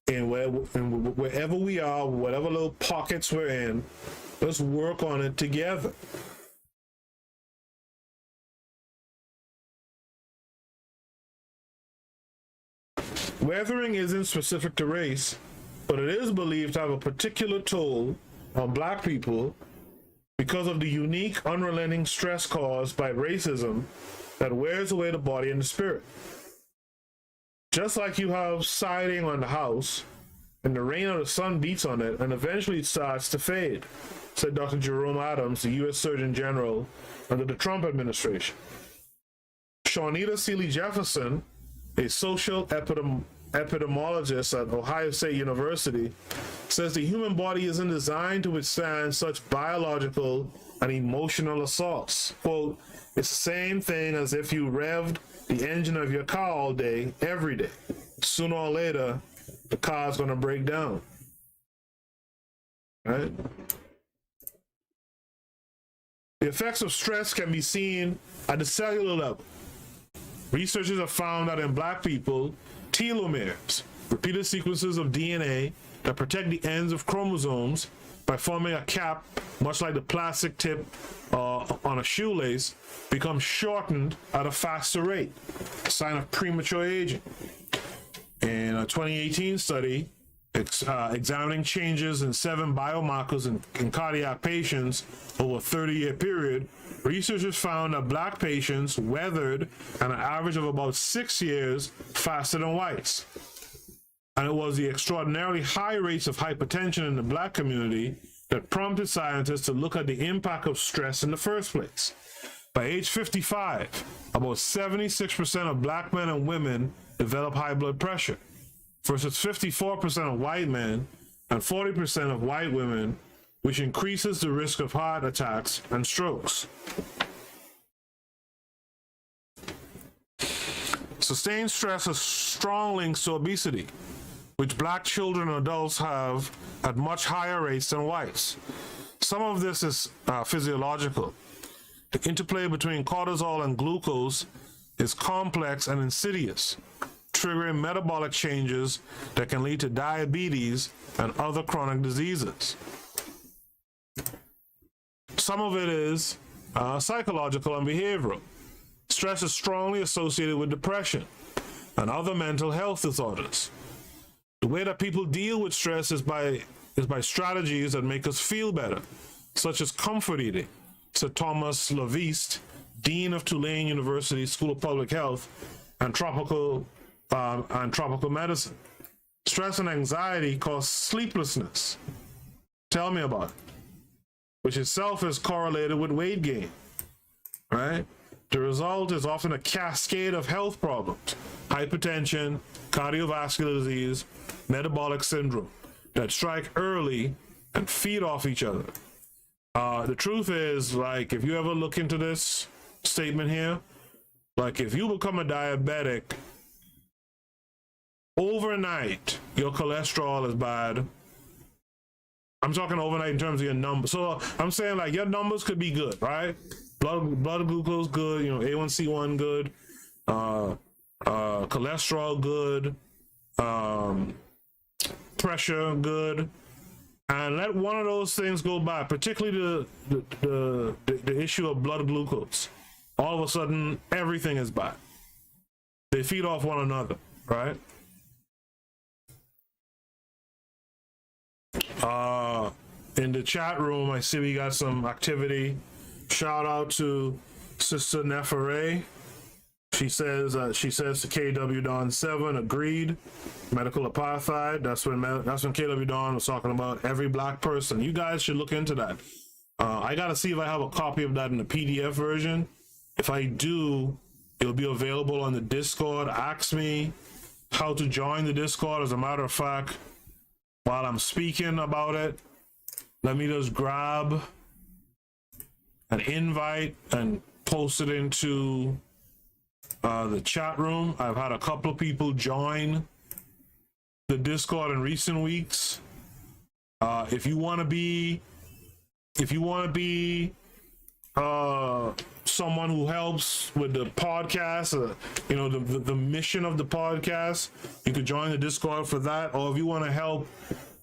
and wherever we are, whatever little pockets we're in, let's work on it together. Weathering isn't specific to race, but it is believed to have a particular toll on black people because of the unique, unrelenting stress caused by racism that wears away the body and the spirit. Just like you have siding on the house, and the rain or the sun beats on it, and eventually it starts to fade, said Dr. Jerome Adams, the U.S. Surgeon General under the Trump administration. Shawnita Seeley Jefferson, a social epidemiologist at Ohio State University, says the human body isn't designed to withstand such biological and emotional assaults. Quote, it's the same thing as if you revved the engine of your car all day, every day. Sooner or later, the car's going to break down. Right? The effects of stress can be seen at the cellular level. Researchers have found that in black people, telomeres, repeated sequences of DNA that protect the ends of chromosomes by forming a cap, much like the plastic tip on a shoelace, become shortened at a faster rate, a sign of premature aging. In a 2018 study examining changes in 7 biomarkers in cardiac patients over a 30-year period, researchers found that black patients weathered at an average of about 6 years faster than whites. And it was the extraordinarily high rates of hypertension in the black community that prompted scientists to look at the impact of stress in the first place. By age 55, about 76% of black men and women develop high blood pressure, versus 54% of white men and 40% of white women, which increases the risk of heart attacks and strokes. Sustained stress has strong links to obesity, which black children and adults have at much higher rates than whites. Some of this is physiological. The interplay between cortisol and glucose is complex and insidious, triggering metabolic changes that can lead to diabetes and other chronic diseases. Some of it is psychological and behavioral. Stress is strongly associated with depression and other mental health disorders. The way that people deal with stress is by strategies that make us feel better, such as comfort eating, said Thomas Laviste, Dean of Tulane University School of Public Health and Tropical and tropical medicine. Stress and anxiety cause sleeplessness. Tell me about it. Which itself is correlated with weight gain, right? The result is often a cascade of health problems: hypertension, cardiovascular disease, metabolic syndrome, that strike early and feed off each other. The truth is, like, if you ever look into this statement here, like, if you become a diabetic, overnight, your cholesterol is bad. I'm talking overnight in terms of your numbers. So I'm saying, like, your numbers could be good, right? Blood glucose good, A1C1 good, cholesterol good, pressure good, and let one of those things go by, particularly the issue of blood glucose. All of a sudden, everything is bad. They feed off one another, right? In the chat room, I see we got some activity. Shout out to Sister Neferre. She says to KW Don 7, agreed. Medical apartheid. That's when KW Don was talking about every black person. You guys should look into that. I gotta see if I have a copy of that in the PDF version. If I do, it'll be available on the Discord. Ask me how to join the Discord. As a matter of fact, while I'm speaking about it, let me just grab an invite and post it into the chat room. I've had a couple of people join the Discord in recent weeks. If you want to be someone who helps with the podcast, the mission of the podcast, you could join the Discord for that. Or if you want to help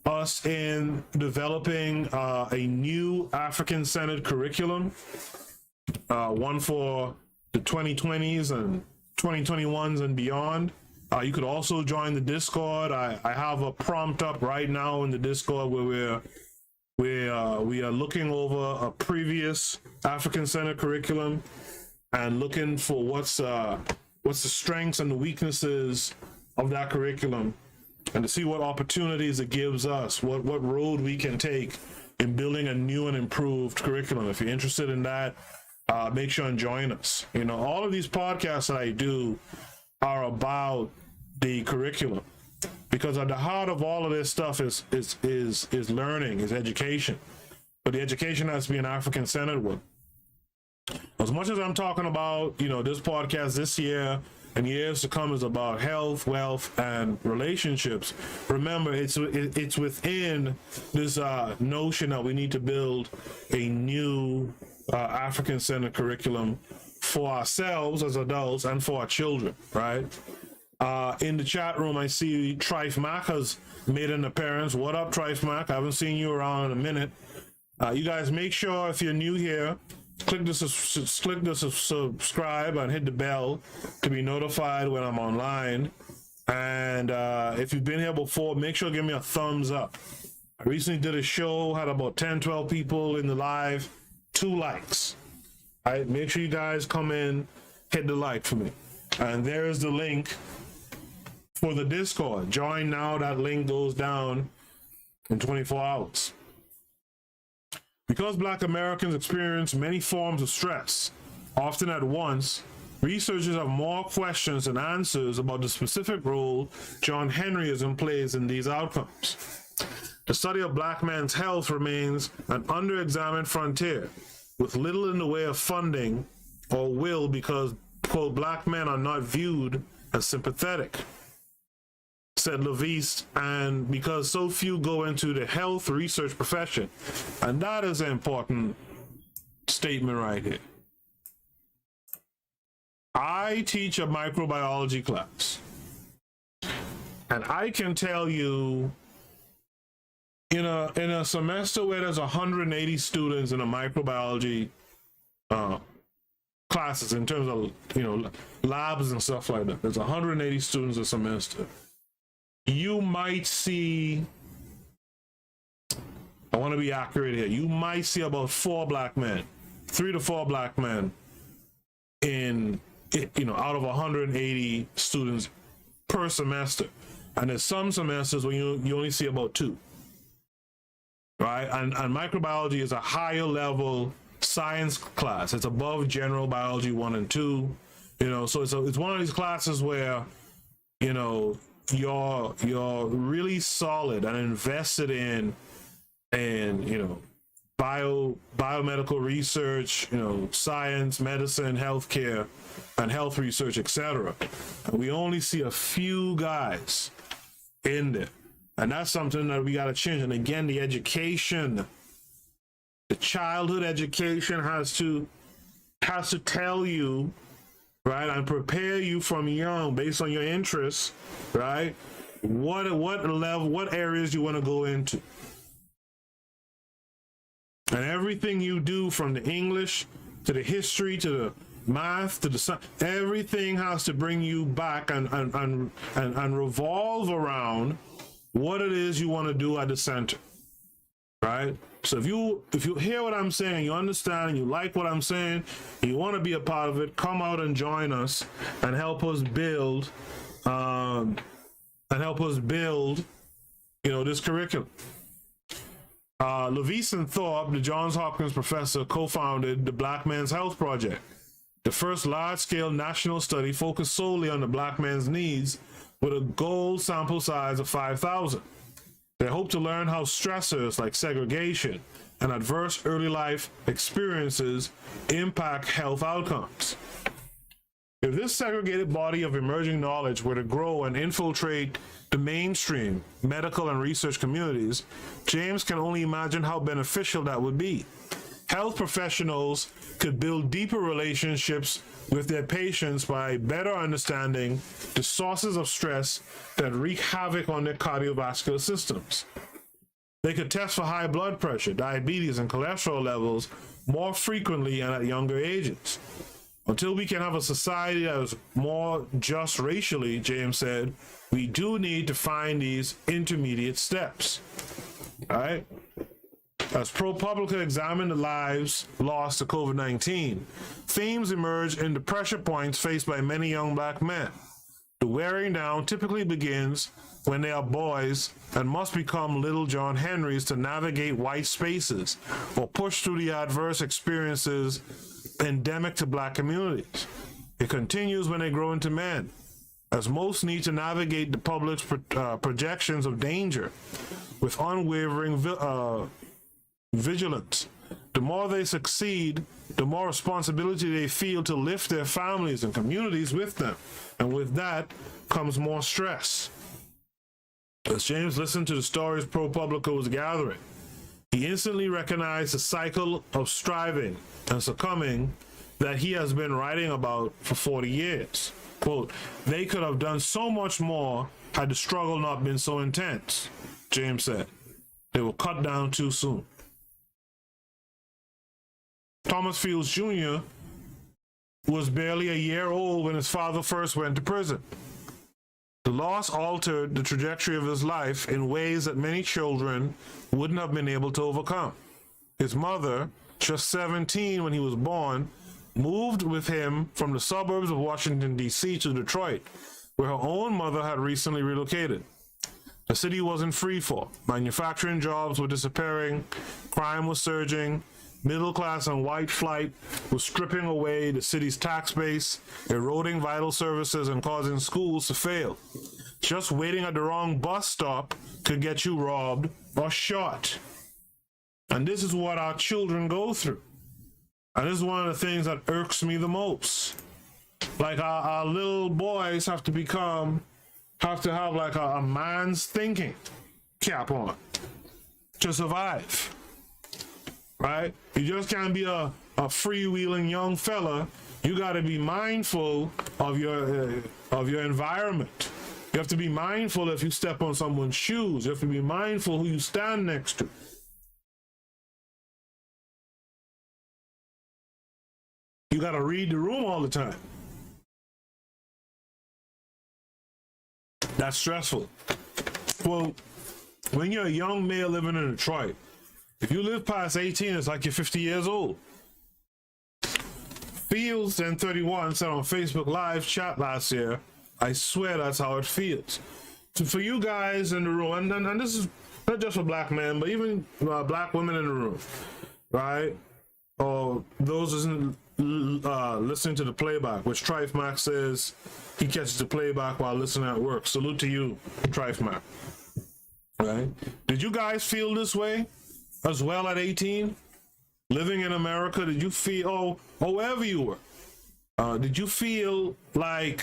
us in developing a new African-centered curriculum, one for the 2020s and 2021s and beyond, you could also join the Discord. I have a prompt up right now in the Discord where we are looking over a previous African-centered curriculum and looking for what's the strengths and the weaknesses of that curriculum, and to see what opportunities it gives us, what road we can take in building a new and improved curriculum. If you're interested in that, make sure and join us. All of these podcasts that I do are about the curriculum, because at the heart of all of this stuff is learning, is education. But the education has to be an African-centered one. As much as I'm talking about, this podcast this year and years to come is about health, wealth, and relationships, remember, it's within this notion that we need to build a new African-centered curriculum for ourselves as adults and for our children, right? In the chat room, I see Trife Mac has made an appearance. What up, Trife Mac? I haven't seen you around in a minute. You guys, make sure if you're new here, click the subscribe and hit the bell to be notified when I'm online. And if you've been here before, make sure to give me a thumbs up. I recently did a show, had about 10-12 people in the live, 2 likes. All right, make sure you guys come in, hit the like for me. And there's the link for the Discord. Join now. That link goes down in 24 hours. Because Black Americans experience many forms of stress, often at once, researchers have more questions than answers about the specific role John Henryism plays in these outcomes. The study of Black men's health remains an under-examined frontier, with little in the way of funding or will, because, quote, Black men are not viewed as sympathetic, said LIVESTREAM, and because so few go into the health research profession. And that is an important statement right here. I teach a microbiology class, and I can tell you, in a semester where there's 180 students in a microbiology classes, in terms of labs and stuff like that, there's 180 students a semester. You might see, I want to be accurate here, you might see about 4 black men, 3 to 4 black men in, out of 180 students per semester. And there's some semesters where you only see about 2. Right? And microbiology is a higher level science class. It's above general biology 1 and 2. You know, so it's one of these classes where, you know, you're really solid and invested in you know, biomedical research, you know, science, medicine, healthcare, and health research, etc. And we only see a few guys in there. And that's something that we got to change. And again, the education, the childhood education has to tell you, right, and prepare you from young based on your interests, right, what level, what areas you want to go into. And everything you do, from the English to the history to the math to the science, everything has to bring you back and revolve around what it is you want to do at the center, right? So if you hear what I'm saying, you understand, and you like what I'm saying, and you want to be a part of it, come out and join us and help us build, you know, this curriculum. Leveson Thorpe, the Johns Hopkins professor, co-founded the Black Man's Health Project, the first large-scale national study focused solely on the black man's needs, with a goal sample size of 5,000. They hope to learn how stressors like segregation and adverse early life experiences impact health outcomes. If this segregated body of emerging knowledge were to grow and infiltrate the mainstream medical and research communities, James can only imagine how beneficial that would be. Health professionals could build deeper relationships with their patients by better understanding the sources of stress that wreak havoc on their cardiovascular systems. They could test for high blood pressure, diabetes, and cholesterol levels more frequently and at younger ages. Until we can have a society that is more just racially, James said, we do need to find these intermediate steps. All right? As ProPublica examined the lives lost to COVID-19, themes emerge in the pressure points faced by many young black men. The wearing down typically begins when they are boys and must become little John Henrys to navigate white spaces or push through the adverse experiences endemic to black communities. It continues when they grow into men, as most need to navigate the public's projections of danger with unwavering vigilance. The more they succeed, the more responsibility they feel to lift their families and communities with them. And with that comes more stress. As James listened to the stories ProPublica was gathering, he instantly recognized the cycle of striving and succumbing that he has been writing about for 40 years. Quote, they could have done so much more had the struggle not been so intense, James said. They were cut down too soon. Thomas Fields Jr. was barely a year old when his father first went to prison. The loss altered the trajectory of his life in ways that many children wouldn't have been able to overcome. His mother, just 17 when he was born, moved with him from the suburbs of Washington, D.C. to Detroit, where her own mother had recently relocated. The city wasn't free for. Manufacturing jobs were disappearing, crime was surging, middle class and white flight was stripping away the city's tax base, eroding vital services and causing schools to fail. Just waiting at the wrong bus stop could get you robbed or shot. And this is what our children go through. And this is one of the things that irks me the most. Like our little boys have to have like a man's thinking cap on to survive. Right? You just can't be a freewheeling young fella. You got to be mindful of your environment. You have to be mindful if you step on someone's shoes. You have to be mindful who you stand next to. You got to read the room all the time. That's stressful. Well, when you're a young male living in Detroit, if you live past 18, it's like you're 50 years old. Fields and 31 said on Facebook Live chat last year I swear that's how it feels. So for you guys in the room, and this is not just for black men, but even black women in the room, right? Or those listening to the playback, which Trife Mac says he catches the playback while listening at work. Salute to you, Trife Mac. Right? Did you guys feel this way as well at 18? Living in America, did you feel, or wherever you were, did you feel like,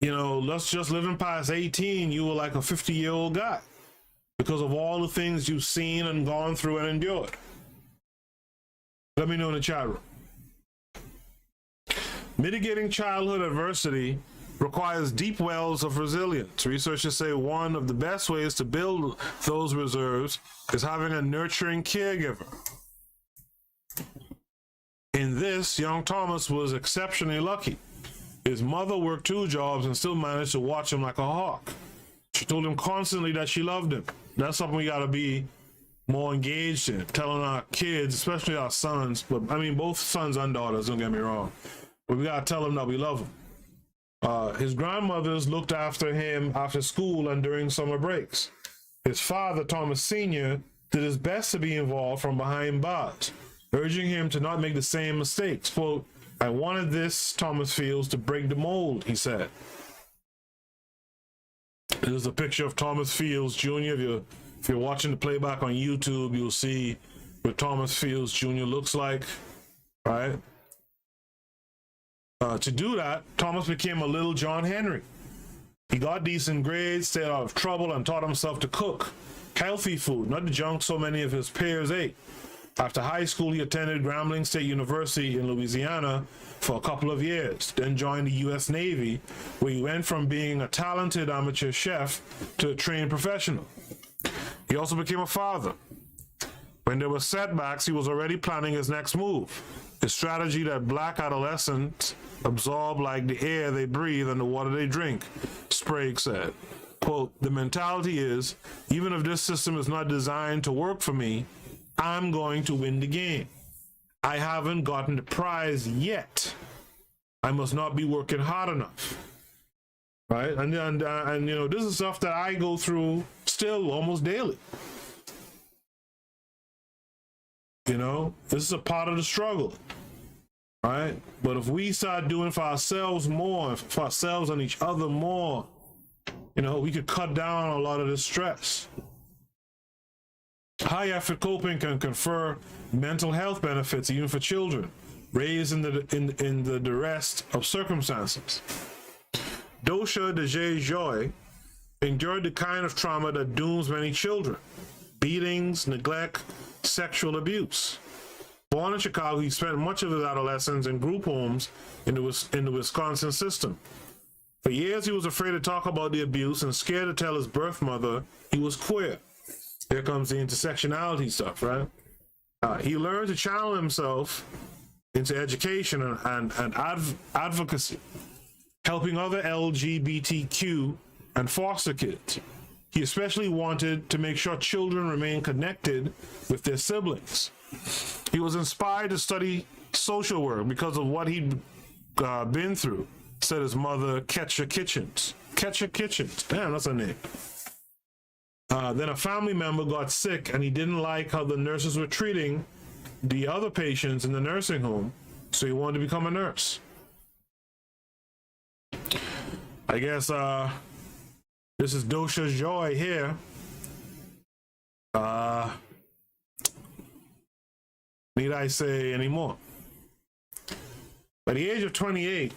let's just living past 18, you were like a 50-year-old guy because of all the things you've seen and gone through and endured? Let me know in the chat room. Mitigating childhood adversity requires deep wells of resilience. Researchers say one of the best ways to build those reserves is having a nurturing caregiver. In this, young Thomas was exceptionally lucky. His mother worked 2 jobs and still managed to watch him like a hawk. She told him constantly that she loved him. That's something we gotta be more engaged in, telling our kids, especially our sons, but I mean both sons and daughters, don't get me wrong, but we gotta tell them that we love them. His grandmothers looked after him after school and during summer breaks. His father, Thomas Sr., did his best to be involved from behind bars, urging him to not make the same mistakes. Quote, "I wanted this," Thomas feels, "to break the mold," he said. There's a picture of Thomas Fields Jr. If you're watching the playback on YouTube, you'll see what Thomas Fields Jr. looks like, right? To do that, Thomas became a little John Henry. He got decent grades, stayed out of trouble, and taught himself to cook healthy food, not the junk so many of his peers ate. After high school, he attended Grambling State University in Louisiana for a couple of years, then joined the U.S. Navy, where he went from being a talented amateur chef to a trained professional. He also became a father. When there were setbacks, he was already planning his next move, a strategy that black adolescents absorb like the air they breathe and the water they drink, Sprague said. Quote, "The mentality is, even if this system is not designed to work for me, I'm going to win the game. I haven't gotten the prize yet. I must not be working hard enough." Right? And this is stuff that I go through still almost daily. This is a part of the struggle. Right? But if we start doing for ourselves more, for ourselves and each other more, we could cut down a lot of this stress. High effort coping can confer mental health benefits even for children raised in the duress of circumstances. Dosha Dejay Joy endured the kind of trauma that dooms many children: beatings, neglect, sexual abuse. Born in Chicago, he spent much of his adolescence in group homes in the Wisconsin system. For years, he was afraid to talk about the abuse and scared to tell his birth mother he was queer. Here comes the intersectionality stuff, right? He learned to channel himself into education and advocacy, helping other LGBTQ and foster kids. He especially wanted to make sure children remain connected with their siblings. He was inspired to study social work because of what he'd been through, said his mother, Ketcha Kitchens. Ketcha Kitchens, damn, that's her name. Then a family member got sick and he didn't like how the nurses were treating the other patients in the nursing home, so he wanted to become a nurse. I guess this is Dosha's Joy here. Need I say any more? By the age of 28,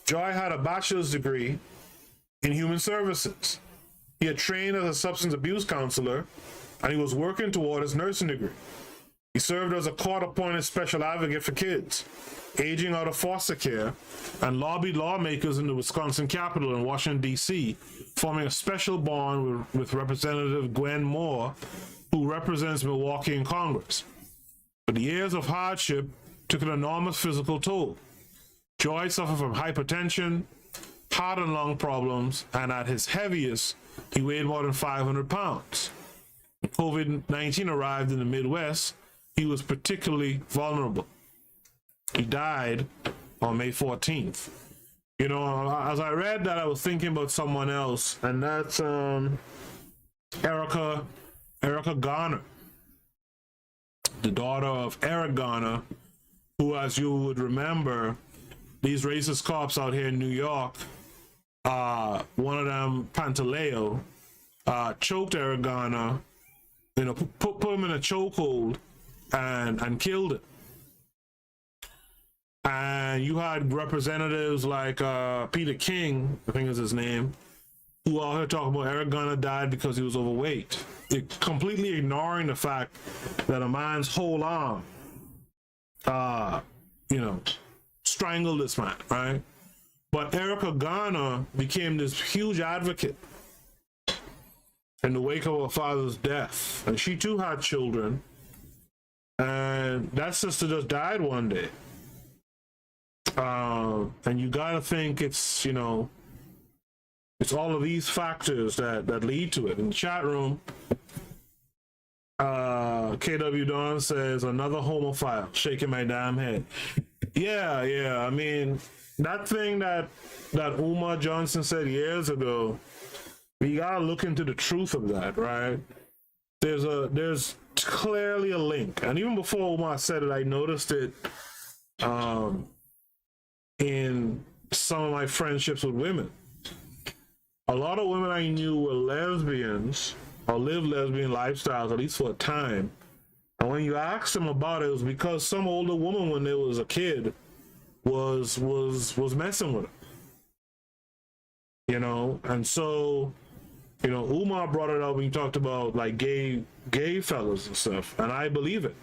Joy had a bachelor's degree in human services. He had trained as a substance abuse counselor, and he was working toward his nursing degree. He served as a court-appointed special advocate for kids aging out of foster care and lobbied lawmakers in the Wisconsin Capitol in Washington, D.C., forming a special bond with Representative Gwen Moore, who represents Milwaukee in Congress. But the years of hardship took an enormous physical toll. Joy suffered from hypertension, heart and lung problems, and at his heaviest, he weighed more than 500 pounds. When COVID-19 arrived in the Midwest, he was particularly vulnerable. He died on May 14th. You know, as I read that, I was thinking about someone else, and that's Erica Garner, the daughter of Eric Garner, who, as you would remember, these racist cops out here in New York, one of them, Pantaleo, choked Eric Garner, you know, put him in a chokehold and killed him. And you had representatives like Peter King, I think is his name, who out here talking about Eric Garner died because he was overweight. They're completely ignoring the fact that a man's whole arm, you know, strangled this man, right? But Erica Garner became this huge advocate in the wake of her father's death. And she too had children. And that sister just died one day. And you gotta think it's, you know, it's all of these factors that lead to it. In the chat room, KW Don says, another homophile, shaking my damn head. Yeah, I mean, that thing that Umar Johnson said years ago, we gotta look into the truth of that, right? There's clearly a link. And even before Umar said it, I noticed it in some of my friendships with women. A lot of women I knew were lesbians or lived lesbian lifestyles, at least for a time. And when you asked them about it, it was because some older woman when they was a kid was messing with them. You know, and so, you know, Umar brought it up when he talked about like gay fellas and stuff, and I believe it.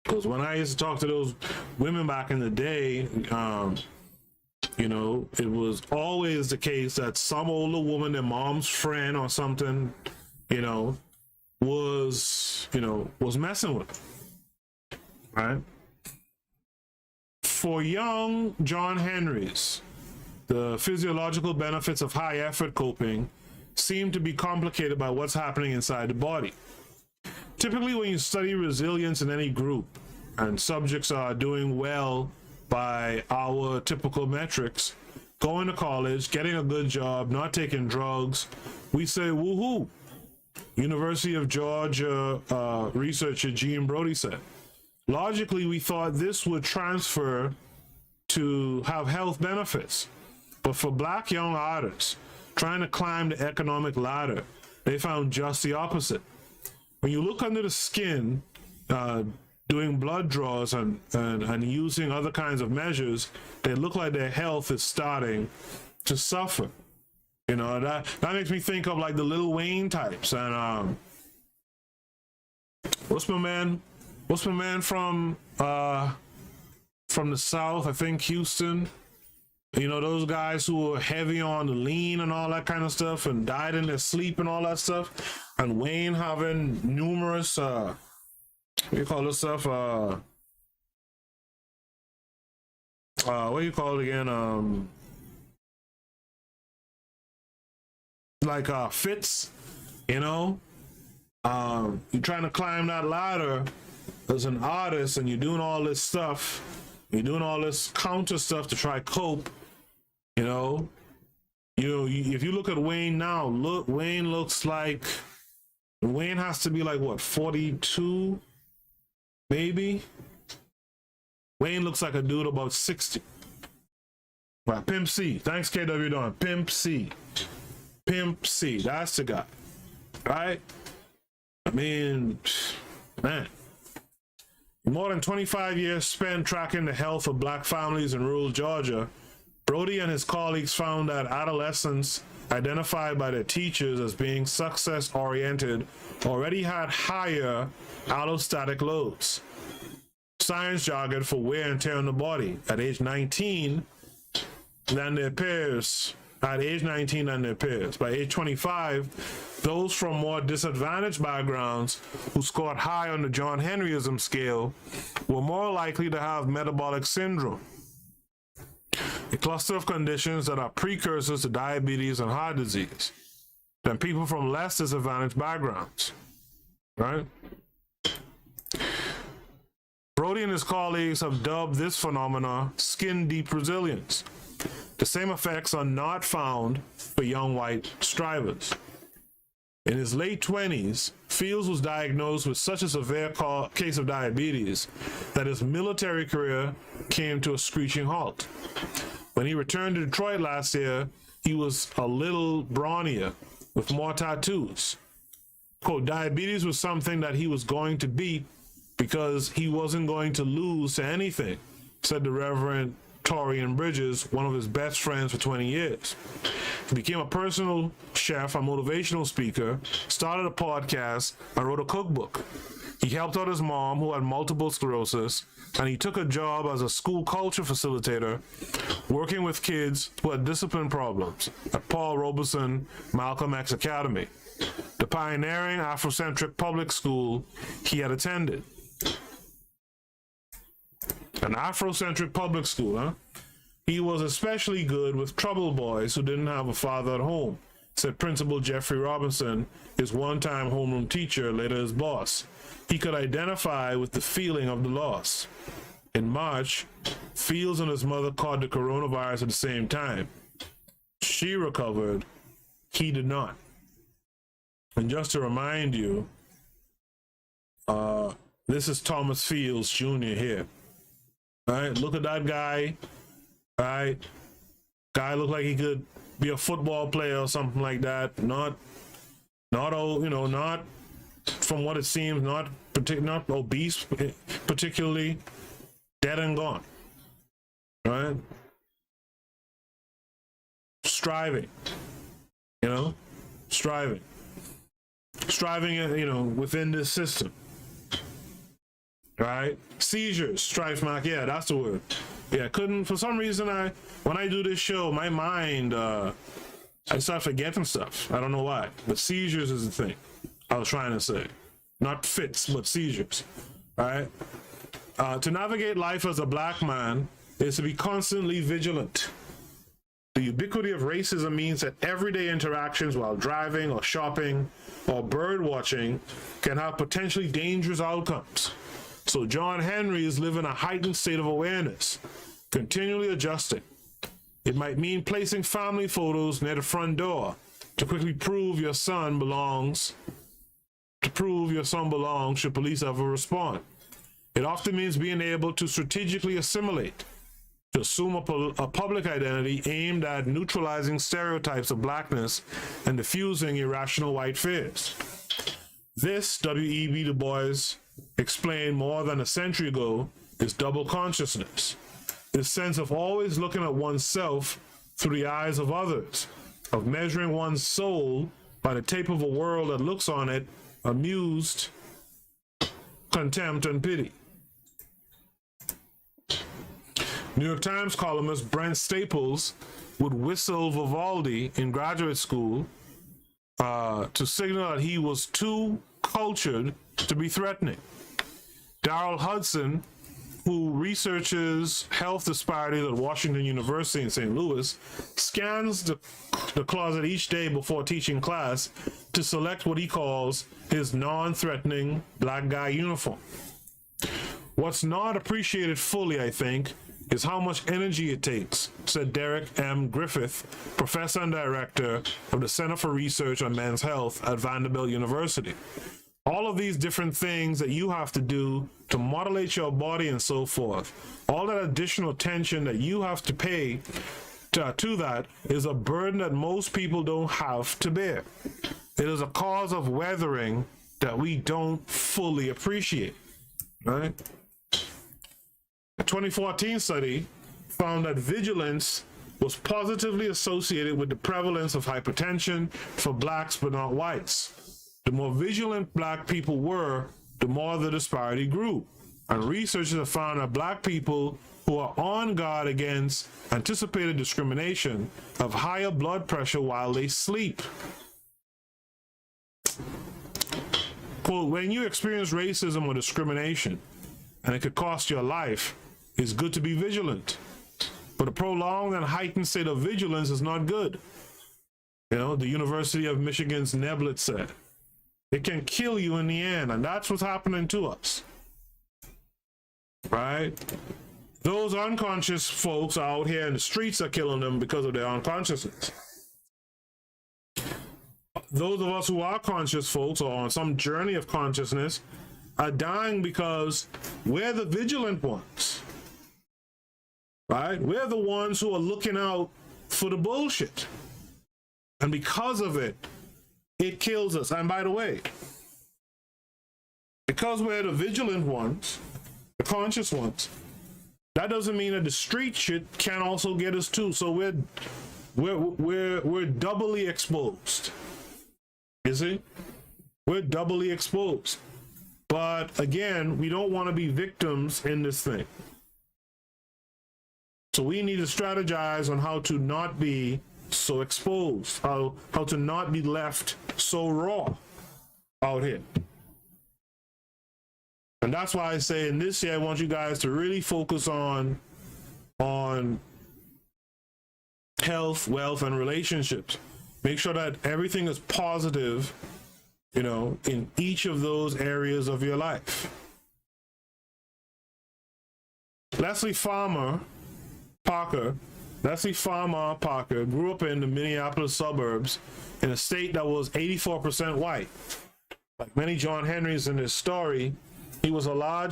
Because when I used to talk to those women back in the day, you know, it was always the case that some older woman, their mom's friend or something, you know, was messing with them, right? For young John Henrys, the physiological benefits of high effort coping seem to be complicated by what's happening inside the body. Typically, when you study resilience in any group and subjects are doing well by our typical metrics, going to college, getting a good job, not taking drugs, we say woohoo. University of Georgia researcher Gene Brody said. Logically, we thought this would transfer to have health benefits. But for Black young artists trying to climb the economic ladder, they found just the opposite. When you look under the skin, doing blood draws and using other kinds of measures, they look like their health is starting to suffer. You know, that makes me think of like the Lil Wayne types. And what's my man from the South? I think Houston. You know, those guys who were heavy on the lean and all that kind of stuff and died in their sleep and all that stuff. And Wayne having numerous, what do you call this stuff? What do you call it again? Like fits, you know? You're trying to climb that ladder as an artist and you're doing all this stuff. You're doing all this counter stuff to try cope, you know? If you look at Wayne now, Wayne looks like, Wayne has to be like, what, 42, maybe? Wayne looks like a dude about 60. Right, Pimp C. Thanks, KW Don. Pimp C. Pimp C. That's the guy. Right? I mean, man. More than 25 years spent tracking the health of Black families in rural Georgia, Brody and his colleagues found that adolescents identified by their teachers as being success-oriented already had higher allostatic loads, science jargon for wear and tear on the body, at age 19 than their peers. By age 25, those from more disadvantaged backgrounds who scored high on the John Henryism scale were more likely to have metabolic syndrome, a cluster of conditions that are precursors to diabetes and heart disease, than people from less disadvantaged backgrounds, right? Brody and his colleagues have dubbed this phenomena skin deep resilience. The same effects are not found for young white strivers. In his late 20s, Fields was diagnosed with such a severe case of diabetes that his military career came to a screeching halt. When he returned to Detroit last year, he was a little brawnier with more tattoos. Quote, diabetes was something that he was going to beat because he wasn't going to lose to anything, said the Reverend Torian Bridges, one of his best friends for 20 years. He became a personal chef, a motivational speaker, started a podcast, and wrote a cookbook. He helped out his mom, who had multiple sclerosis, and he took a job as a school culture facilitator, working with kids who had discipline problems at Paul Robeson Malcolm X Academy, the pioneering Afrocentric public school he had attended. An Afrocentric public school, huh? He was especially good with trouble boys who didn't have a father at home, said Principal Jeffrey Robinson, his one-time homeroom teacher, later his boss. He could identify with the feeling of the loss. In March, Fields and his mother caught the coronavirus at the same time. She recovered. He did not. And just to remind you, this is Thomas Fields Jr. here. All right, look at that guy. All right, guy looked like he could be a football player or something like that. Not old, not from what it seems, not obese particularly. Dead and gone. All right, striving, within this system. Right? Seizures, strife mark, yeah, that's the word. Yeah, for some reason, when I do this show, my mind, I start forgetting stuff. I don't know why, but seizures is the thing I was trying to say. Not fits, but seizures, right? To navigate life as a black man is to be constantly vigilant. The ubiquity of racism means that everyday interactions while driving or shopping or bird watching can have potentially dangerous outcomes. So John Henry is living a heightened state of awareness, continually adjusting. It might mean placing family photos near the front door to quickly prove your son belongs should police ever respond. It often means being able to strategically assimilate, to assume a public identity aimed at neutralizing stereotypes of blackness and diffusing irrational white fears. This, W.E.B. Du Bois explained more than a century ago, is double consciousness. This sense of always looking at oneself through the eyes of others, of measuring one's soul by the tape of a world that looks on it, amused, contempt, and pity. New York Times columnist Brent Staples would whistle Vivaldi in graduate school to signal that he was too cultured to be threatening. Darrell Hudson, who researches health disparities at Washington University in St. Louis, scans the closet each day before teaching class to select what he calls his non-threatening black guy uniform. What's not appreciated fully, I think, is how much energy it takes, said Derek M. Griffith, professor and director of the Center for Research on Men's Health at Vanderbilt University. All of these different things that you have to do to modulate your body and so forth, all that additional attention that you have to pay to that is a burden that most people don't have to bear. It is a cause of weathering that we don't fully appreciate, right? A 2014 study found that vigilance was positively associated with the prevalence of hypertension for blacks but not whites. The more vigilant black people were, the more the disparity grew. And researchers have found that black people who are on guard against anticipated discrimination have higher blood pressure while they sleep. Quote, when you experience racism or discrimination, and it could cost your life, it's good to be vigilant. But a prolonged and heightened state of vigilance is not good. The University of Michigan's Neblett said. It can kill you in the end, and that's what's happening to us. Right? those unconscious folks out here in the streets are killing them because of their unconsciousness. Those of us who are conscious folks or on some journey of consciousness are dying because we're the vigilant ones, right? We're the ones who are looking out for the bullshit. And because of it, it kills us. And by the way, because we're the vigilant ones, the conscious ones, that doesn't mean that the street shit can also get us too. So we're doubly exposed. You see? We're doubly exposed. But again, we don't want to be victims in this thing. So we need to strategize on how to not be so exposed, how to not be left so raw out here. And that's why I say in this year, I want you guys to really focus on health, wealth, and relationships. Make sure that everything is positive, you know, in each of those areas of your life. Leslie Farmer Parker grew up in the Minneapolis suburbs in a state that was 84% white. Like many John Henrys in his story, he was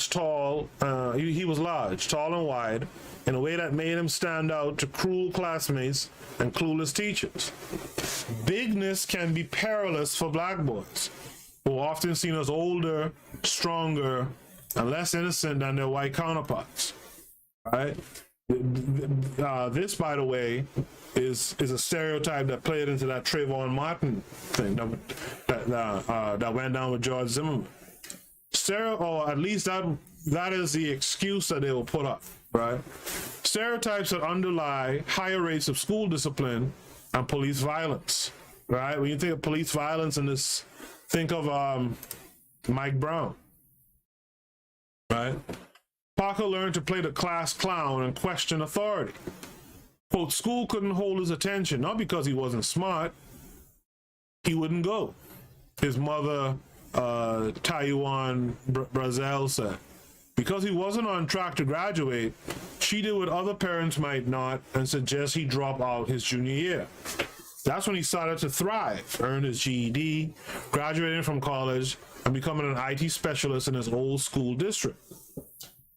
tall and wide in a way that made him stand out to cruel classmates and clueless teachers. Bigness can be perilous for black boys, who are often seen as older, stronger, and less innocent than their white counterparts. Right? This, by the way, is a stereotype that played into that Trayvon Martin thing that went down with George Zimmerman. Or at least that is the excuse that they will put up, right? Stereotypes that underlie higher rates of school discipline and police violence, right? When you think of police violence in this, think of Mike Brown, right? Parker learned to play the class clown and question authority. Quote, school couldn't hold his attention, not because he wasn't smart. He wouldn't go. His mother, Taiwan Brazel, said. Because he wasn't on track to graduate, she did what other parents might not and suggest he drop out his junior year. That's when he started to thrive, earned his GED, graduating from college, and becoming an IT specialist in his old school district,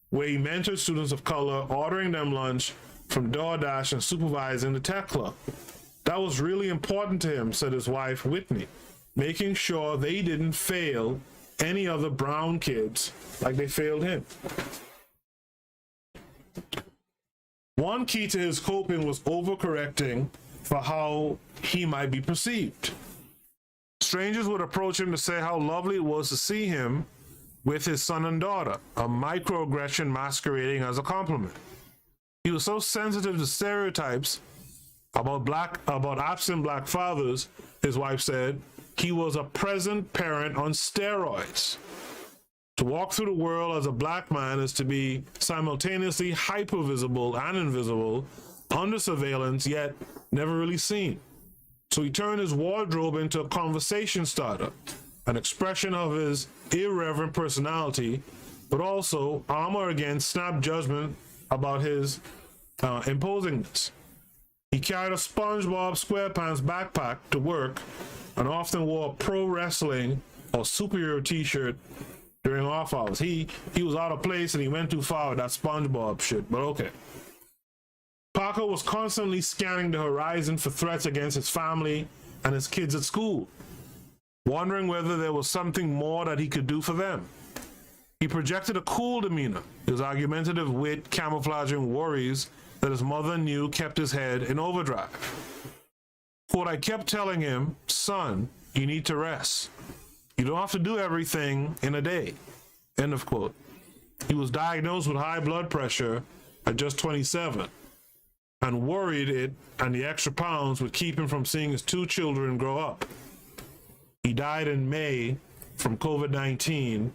where he mentored students of color, ordering them lunch from DoorDash and supervising the tech club. That was really important to him, said his wife, Whitney, making sure they didn't fail any other brown kids like they failed him. One key to his coping was overcorrecting for how he might be perceived. Strangers would approach him to say how lovely it was to see him with his son and daughter, a microaggression masquerading as a compliment. He was so sensitive to stereotypes about absent black fathers, his wife said, he was a present parent on steroids. To walk through the world as a black man is to be simultaneously hypervisible and invisible, under surveillance, yet never really seen. So he turned his wardrobe into a conversation starter, an expression of his irreverent personality, but also armor against snap judgment about his imposingness. He carried a SpongeBob SquarePants backpack to work and often wore a pro wrestling or superhero t-shirt during off hours. He was out of place and he went too far with that SpongeBob shit, but okay. Parker was constantly scanning the horizon for threats against his family and his kids at school, wondering whether there was something more that he could do for them. He projected a cool demeanor, his argumentative wit camouflaging worries that his mother knew kept his head in overdrive. Quote, I kept telling him, son, you need to rest. You don't have to do everything in a day. End of quote. He was diagnosed with high blood pressure at just 27 and worried it and the extra pounds would keep him from seeing his two children grow up. He died in May from COVID-19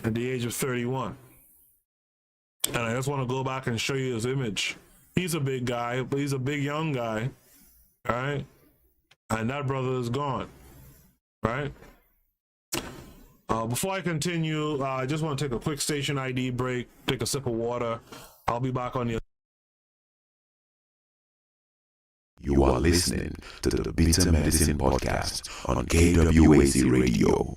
at the age of 31. And I just want to go back and show you his image. He's a big guy, but he's a big young guy, right? And that brother is gone, right? Before I continue, I just want to take a quick station ID break, take a sip of water. I'll be back on the. You are listening to the Bitter Medicine Podcast on KWAZ Radio.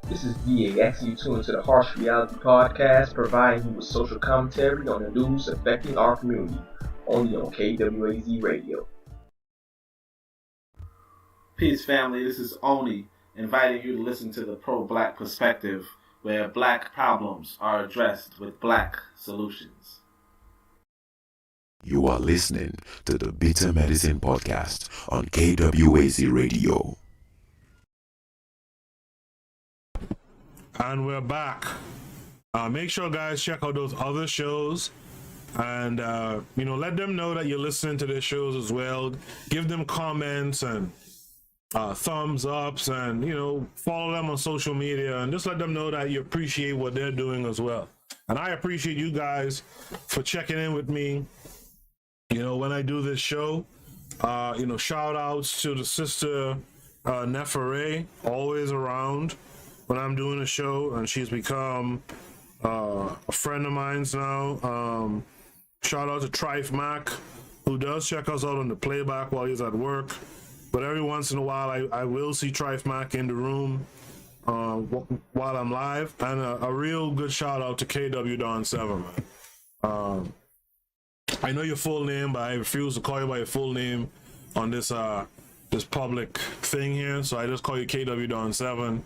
This is DAX. You tune into the Harsh Reality Podcast, providing you with social commentary on the news affecting our community, only on KWAZ Radio. Peace, family. This is Oni, inviting you to listen to the pro-black perspective, where black problems are addressed with black solutions. You are listening to the Bitter Medicine Podcast on KWAZ Radio. And we're back. Make sure, guys, check out those other shows. And, let them know that you're listening to their shows as well. Give them comments and thumbs ups and, follow them on social media. And just let them know that you appreciate what they're doing as well. And I appreciate you guys for checking in with me. When I do this show, shout outs to the sister Nefere, always around when I'm doing a show, and she's become a friend of mine's now. Shout out to Trife Mac, who does check us out on the playback while he's at work. But every once in a while, I will see Trife Mac in the room while I'm live. And a real good shout out to KW Don 7, man. I know your full name, but I refuse to call you by your full name on this public thing here, so I just call you KW Don 7.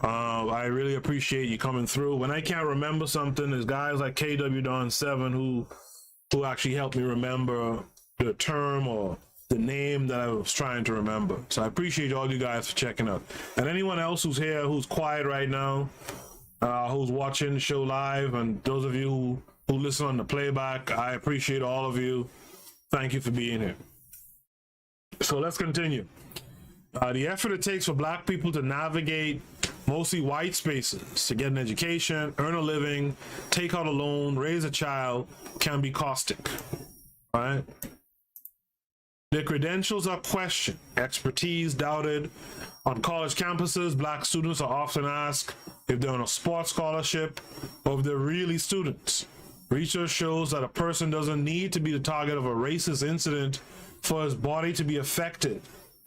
I really appreciate you coming through. When I can't remember something, there's guys like KW Don 7 who actually helped me remember the term or the name that I was trying to remember. So I appreciate all you guys for checking out. And anyone else who's here, who's quiet right now, who's watching the show live, and those of you who listen on the playback, I appreciate all of you. Thank you for being here. So let's continue. The effort it takes for black people to navigate mostly white spaces to get an education, earn a living, take out a loan, raise a child can be caustic, right? Their credentials are questioned, expertise doubted. On college campuses, black students are often asked if they're on a sports scholarship or if they're really students. Research shows that a person doesn't need to be the target of a racist incident for his body to be affected.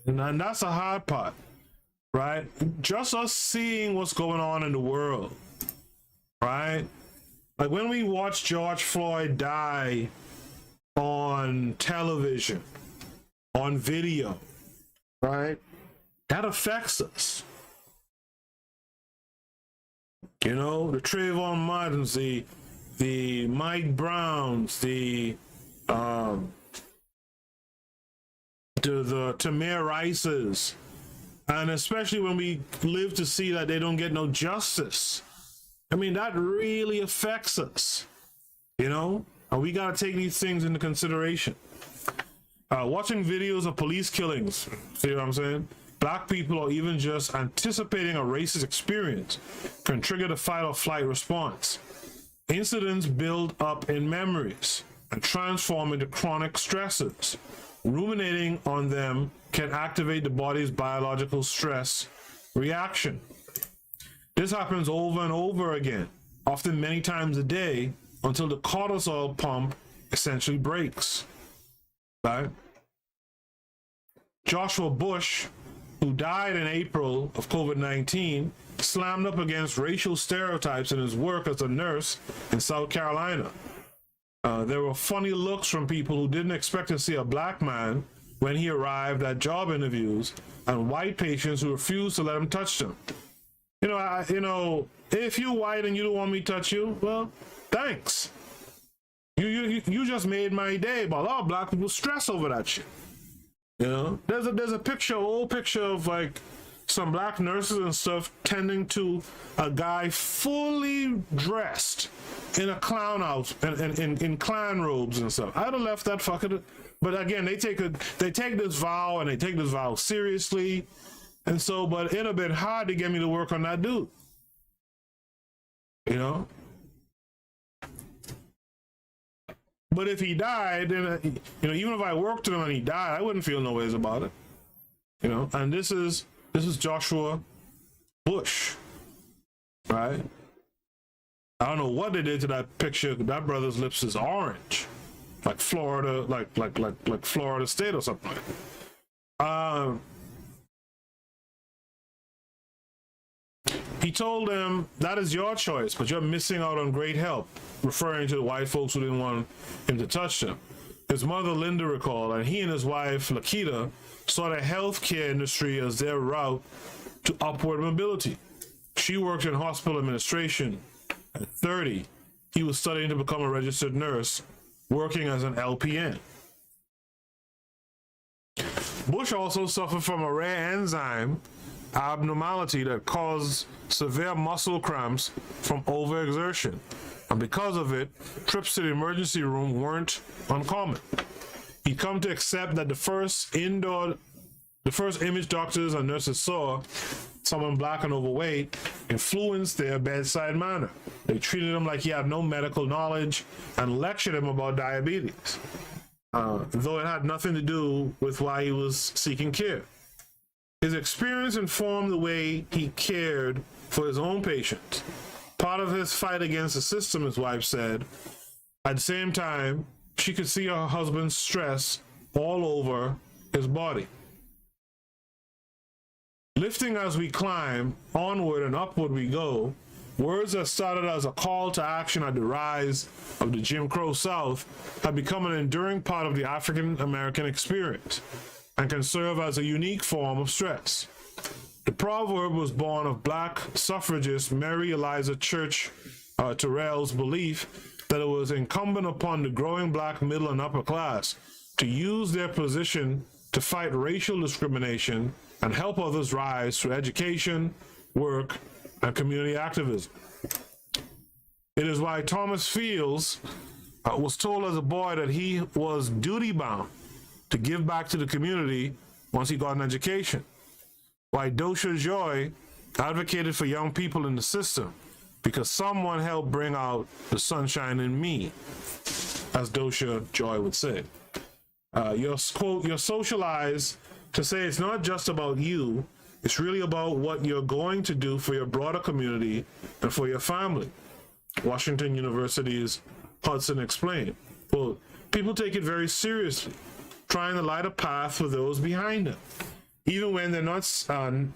And that's a hard part, right? Just us seeing what's going on in the world, right? Like when we watch George Floyd die on television, on video, right? That affects us. The Trayvon Martins, the Mike Browns, the Tamir Rices, and especially when we live to see that they don't get no justice. I mean, that really affects us, and we got to take these things into consideration. Watching videos of police killings, see what I'm saying? Black people or even just anticipating a racist experience can trigger the fight or flight response. Incidents build up in memories and transform into chronic stresses. Ruminating on them can activate the body's biological stress reaction. This happens over and over again, often many times a day, until the cortisol pump essentially breaks. Right? Joshua Bush, who died in April of COVID-19, slammed up against racial stereotypes in his work as a nurse in South Carolina. There were funny looks from people who didn't expect to see a black man when he arrived at job interviews, and white patients who refused to let him touch them. If you're white and you don't want me to touch you, well, thanks. You just made my day, but a lot of black people stress over that shit. There's a picture, old picture of like some black nurses and stuff tending to a guy fully dressed in a clown outfit and in clown robes and stuff. I'd have left that fucker. But again, they take this vow and they take this vow seriously, and so but it'd have been hard to get me to work on that dude. But if he died, then even if I worked with him and he died, I wouldn't feel no ways about it. And this is Joshua Bush, right? I don't know what they did to that picture. That brother's lips is orange, like Florida, like Florida State or something. He told them, that is your choice, but you're missing out on great help, referring to the white folks who didn't want him to touch them. His mother, Linda, recalled, and he and his wife, Akilah, saw the healthcare industry as their route to upward mobility. She worked in hospital administration. At 30, he was studying to become a registered nurse, working as an LPN. Bush also suffered from a rare enzyme abnormality that caused severe muscle cramps from overexertion. And because of it, trips to the emergency room weren't uncommon. He'd come to accept that the first image doctors and nurses saw, someone black and overweight, influenced their bedside manner. They treated him like he had no medical knowledge and lectured him about diabetes, though it had nothing to do with why he was seeking care. His experience informed the way he cared for his own patients. Part of his fight against the system, his wife said. At the same time, she could see her husband's stress all over his body. Lifting as we climb, onward and upward we go, words that started as a call to action at the rise of the Jim Crow South have become an enduring part of the African American experience and can serve as a unique form of stress. The proverb was born of black suffragist Mary Eliza Church Terrell's belief that it was incumbent upon the growing black middle and upper class to use their position to fight racial discrimination and help others rise through education, work, and community activism. It is why Thomas Fields was told as a boy that he was duty-bound to give back to the community once he got an education. Why Dosha Joy advocated for young people in the system, because someone helped bring out the sunshine in me, as Dosha Joy would say. You're socialized to say it's not just about you, it's really about what you're going to do for your broader community and for your family. Washington University's Hudson explained. Well, people take it very seriously, trying to light a path for those behind them, even when they're not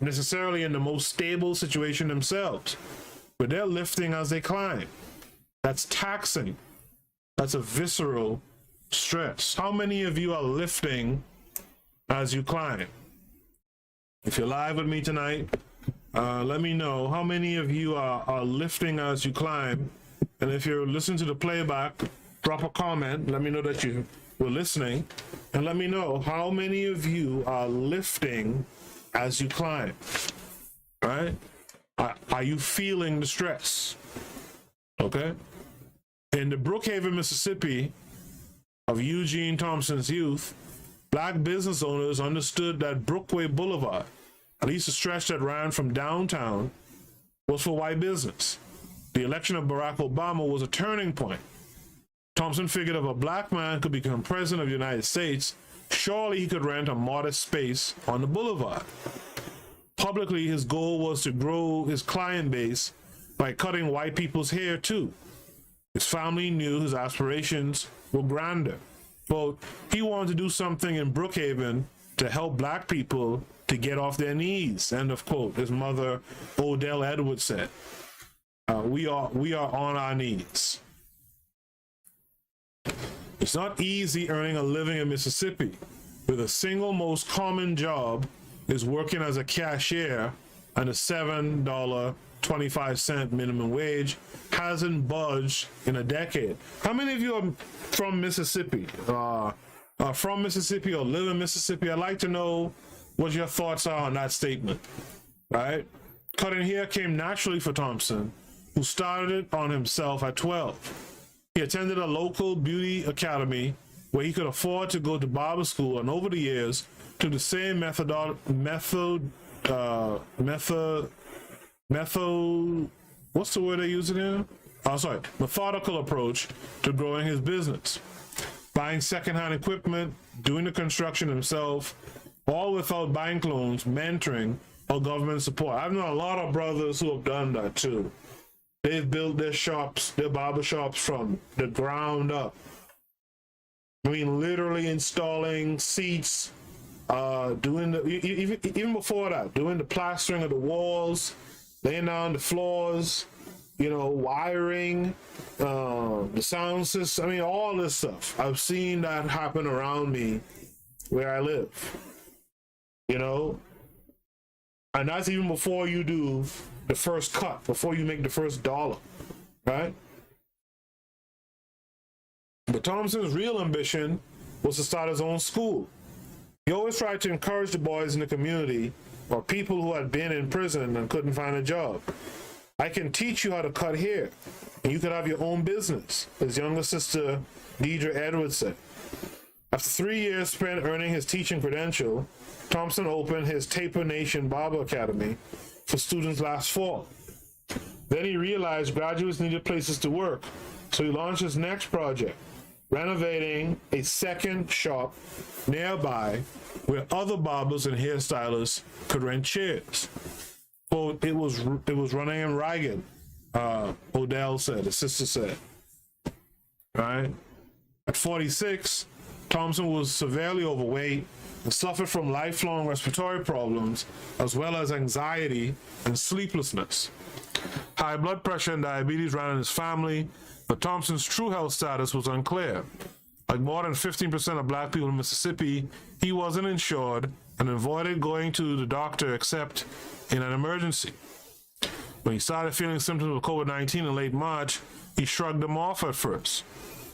necessarily in the most stable situation themselves, but they're lifting as they climb. That's taxing. That's a visceral stress. How many of you are lifting as you climb? If you're live with me tonight, let me know how many of you are lifting as you climb. And if you're listening to the playback, drop a comment. Let me know that you were listening. And let me know how many of you are lifting as you climb. Right? Are you feeling the stress? Okay? In the Brookhaven, Mississippi, of Eugene Thompson's youth, black business owners understood that Brookway Boulevard, at least a stretch that ran from downtown, was for white business. The election of Barack Obama was a turning point. Thompson figured if a black man could become president of the United States, surely he could rent a modest space on the boulevard. Publicly, his goal was to grow his client base by cutting white people's hair too. His family knew his aspirations were grander. Quote, he wanted to do something in Brookhaven to help black people to get off their knees, end of quote, his mother, Odell Edwards, said. We are on our knees. It's not easy earning a living in Mississippi, where the single most common job is working as a cashier, and the $7.25 minimum wage hasn't budged in a decade. How many of you are from Mississippi? From Mississippi or live in Mississippi? I'd like to know what your thoughts are on that statement, right? Cutting hair came naturally for Thompson, who started it on himself at 12. He attended a local beauty academy where he could afford to go to barber school, and over the years took the same methodical approach to growing his business, buying secondhand equipment, doing the construction himself, all without bank loans, mentoring, or government support. I've known a lot of brothers who have done that too. They've built their shops, their barber shops from the ground up. I mean, literally installing seats, doing the, even before that, doing the plastering of the walls, laying down the floors, you know, wiring, the sound system. I mean, all this stuff. I've seen that happen around me where I live, you know, and that's even before you do the first cut, before you make the first dollar, right? But Thompson's real ambition was to start his own school. He always tried to encourage the boys in the community or people who had been in prison and couldn't find a job. I can teach you how to cut hair, and you could have your own business, his younger sister, Deidre Edwards, said. After 3 years spent earning his teaching credential, Thompson opened his Taper Nation Barber Academy for students last fall. Then he realized graduates needed places to work, so he launched his next project, renovating a second shop nearby where other barbers and hairstylists could rent chairs. Well, it was running him ragged, Odell said, his sister said. Right? At 46, Thompson was severely overweight and suffered from lifelong respiratory problems, as well as anxiety and sleeplessness. High blood pressure and diabetes ran in his family, but Thompson's true health status was unclear. Like more than 15% of black people in Mississippi, he wasn't insured and avoided going to the doctor except in an emergency. When he started feeling symptoms of COVID-19 in late March, he shrugged them off at first.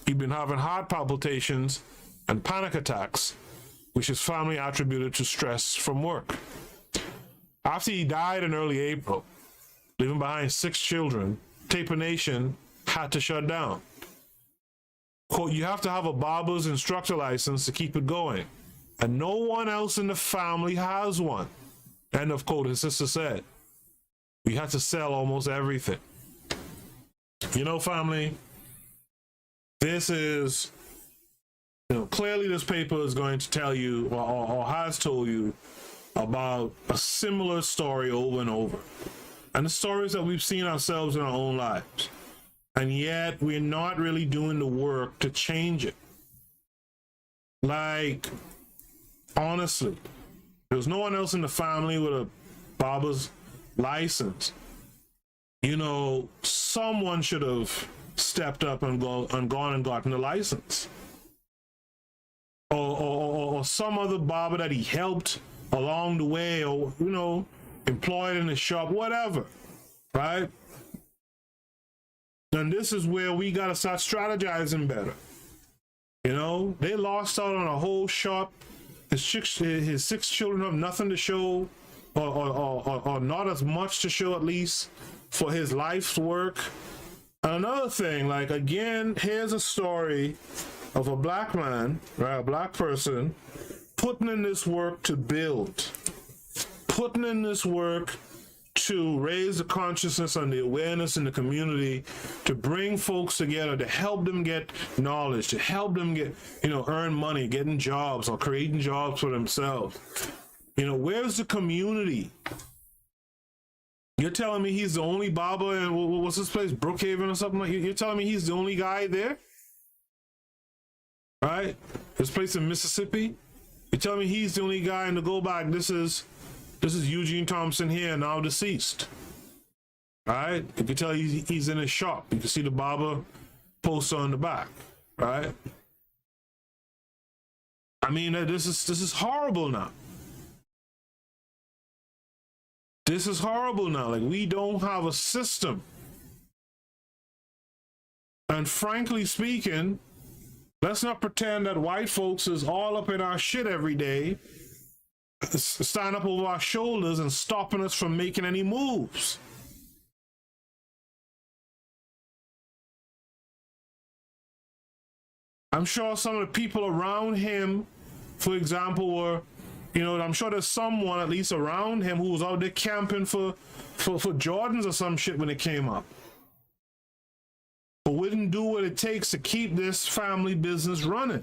He'd been having heart palpitations and panic attacks, which his family attributed to stress from work. After he died in early April, leaving behind 6 children, Taper Nation had to shut down. Quote, you have to have a barber's instructor license to keep it going, and no one else in the family has one. End of quote, his sister said. We had to sell almost everything. You know, family, this is, you know, clearly this paper is going to tell you, or has told you, about a similar story over and over. And the stories that we've seen ourselves in our own lives. And yet we're not really doing the work to change it. Like, honestly, there's no one else in the family with a barber's license. You know, someone should have stepped up and gone and gotten a license. Or some other barber that he helped along the way, or, you know, employed in his shop, whatever, right? And this is where we got to start strategizing better. You know, they lost out on a whole shop. His 6 children have nothing to show, or not as much to show, at least, for his life's work. And another thing, like, again, here's a story of a black man, right, a black person, putting in this work to build, putting in this work to raise the consciousness and the awareness in the community, to bring folks together, to help them get knowledge, to help them get, you know, earn money, getting jobs or creating jobs for themselves. You know, where's the community? You're telling me he's the only barber in, what's this place, Brookhaven or something like that? You're telling me he's the only guy there? Right? This place in Mississippi? You're telling me he's the only guy in the go back? This is Eugene Thompson here, now deceased. All right? You can tell he's in his shop. You can see the barber poster on the back, right? I mean, this is horrible now. This is horrible now. Like, we don't have a system. And frankly speaking, let's not pretend that white folks is all up in our shit every day, standing up over our shoulders and stopping us from making any moves. I'm sure some of the people around him, for example, were, you know, I'm sure there's someone at least around him who was out there camping for Jordans or some shit when it came up, but wouldn't do what it takes to keep this family business running.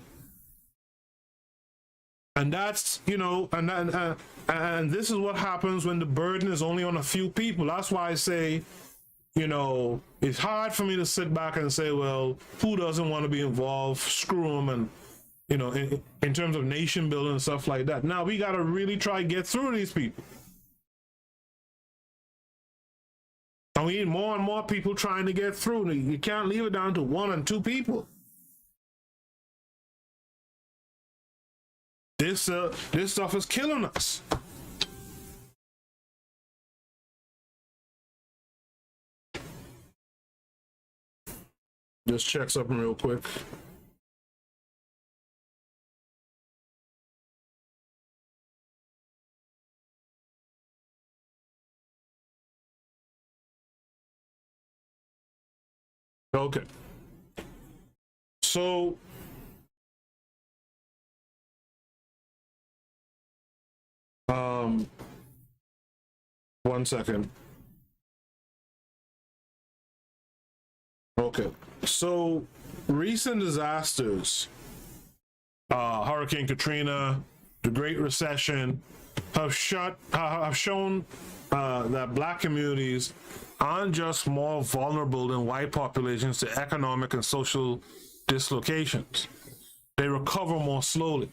And that's, you know, and this is what happens when the burden is only on a few people. That's why I say, you know, it's hard for me to sit back and say, well, who doesn't want to be involved? Screw them. And, you know, in terms of nation building and stuff like that. Now we got to really try to get through these people. And we need more and more people trying to get through. You can't leave it down to 1 and 2 people. This stuff is killing us. Just check something real quick. Okay. So one second. Okay. So recent disasters, Hurricane Katrina, the Great Recession, have shown that Black communities aren't just more vulnerable than white populations to economic and social dislocations. They recover more slowly.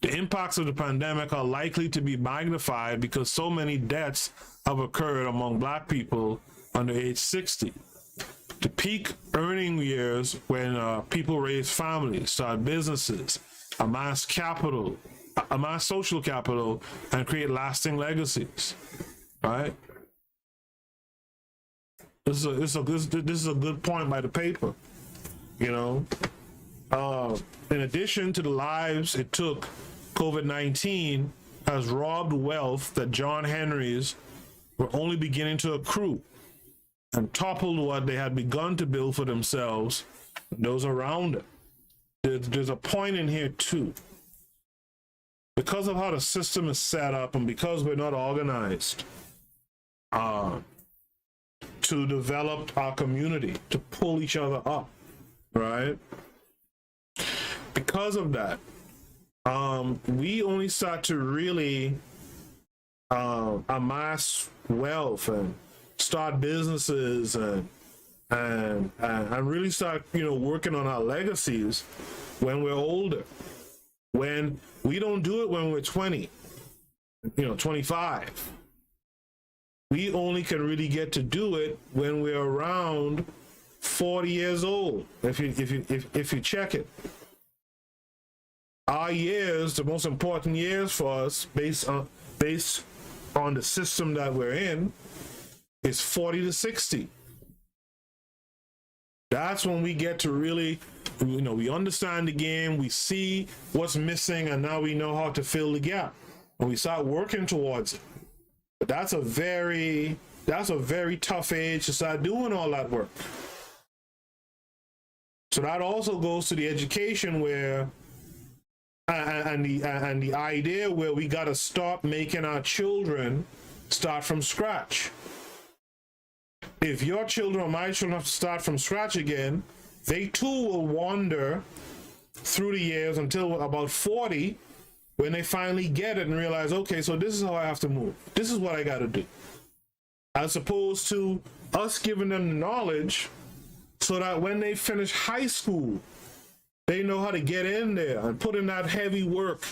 The impacts of the pandemic are likely to be magnified because so many deaths have occurred among Black people under age 60. The peak earning years when people raise families, start businesses, amass capital, amass social capital, and create lasting legacies, right? This is a good point by the paper, you know. In addition to the lives it took, COVID-19 has robbed wealth that John Henry's were only beginning to accrue and toppled what they had begun to build for themselves and those around them. There's a point in here too. Because of how the system is set up and because we're not organized to develop our community, to pull each other up, right? Because of that, we only start to really amass wealth and start businesses and really start, you know, working on our legacies when we're older. When we don't do it when we're 20, you know, 25. We only can really get to do it when we're around 40 years old. If you check it, our years, the most important years for us, based on the system that we're in, is 40 to 60. That's when we get to really, you know, we understand the game, we see what's missing, and now we know how to fill the gap, and we start working towards it. But that's a very tough age to start doing all that work. So that also goes to the education where, and the idea where we got to stop making our children start from scratch. If your children or my children have to start from scratch again, they too will wander through the years until about 40, when they finally get it and realize, okay, so this is how I have to move. This is what I got to do. As opposed to us giving them the knowledge so that when they finish high school, they know how to get in there and put in that heavy work,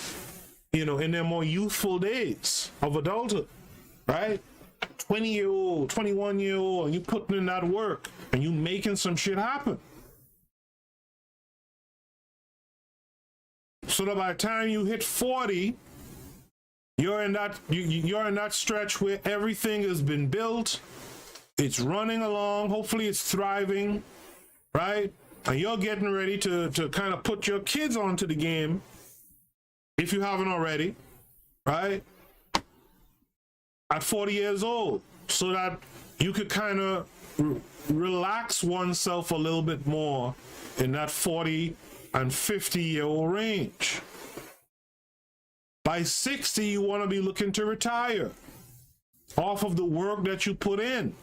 you know, in their more youthful days of adulthood, right? 20-year-old, 21-year-old, and you putting in that work and you making some shit happen. So that by the time you hit 40, you're in that stretch where everything has been built, it's running along, hopefully it's thriving, right? And you're getting ready to kind of put your kids onto the game, if you haven't already, right? At 40 years old, so that you could kind of relax oneself a little bit more in that 40 and 50-year-old range. By 60, you want to be looking to retire off of the work that you put in.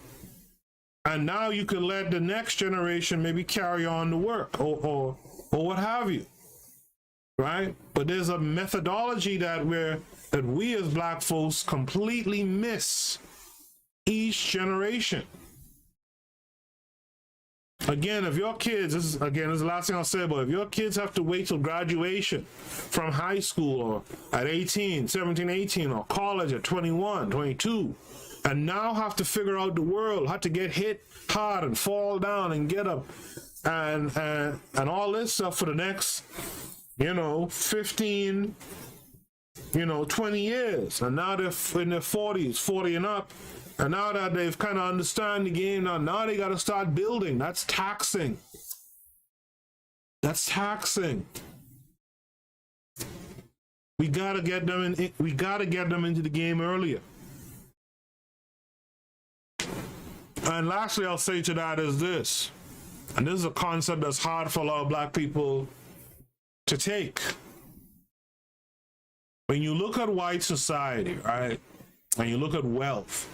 And now you can let the next generation maybe carry on the work or what have you, right? But there's a methodology that we as Black folks completely miss each generation. Again, if your kids, this is the last thing I'll say about it, if your kids have to wait till graduation from high school or at 18, 17, 18, or college at 21, 22, and now have to figure out the world, have to get hit hard and fall down and get up and all this stuff for the next, 15, 20 years. And now they're in their 40s, 40 and up. And now that they've kind of understand the game, now they got to start building. That's taxing. That's taxing. We got to get them in. We got to get them into the game earlier. And lastly, I'll say to that is this, and this is a concept that's hard for a lot of black people to take. When you look at white society, right, and you look at wealth,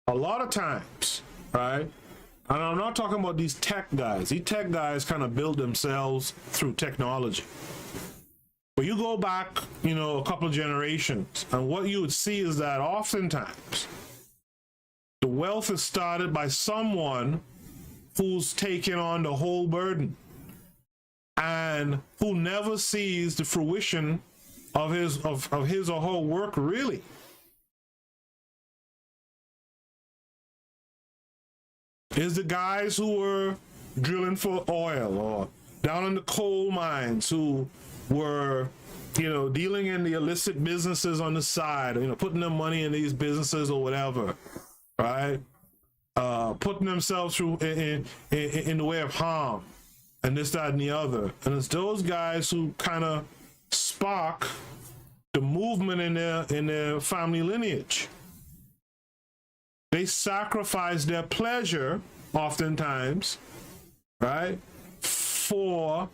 a lot of times, right, and I'm not talking about these tech guys. These tech guys kind of build themselves through technology. But you go back, a couple of generations, and what you would see is that oftentimes the wealth is started by someone who's taking on the whole burden and who never sees the fruition of his or her work, really. Is the guys who were drilling for oil or down in the coal mines who were, dealing in the illicit businesses on the side, putting their money in these businesses or whatever, right? Putting themselves through in the way of harm and this, that, and the other. And it's those guys who kind of spark the movement in their family lineage. They sacrifice their pleasure, oftentimes, right, for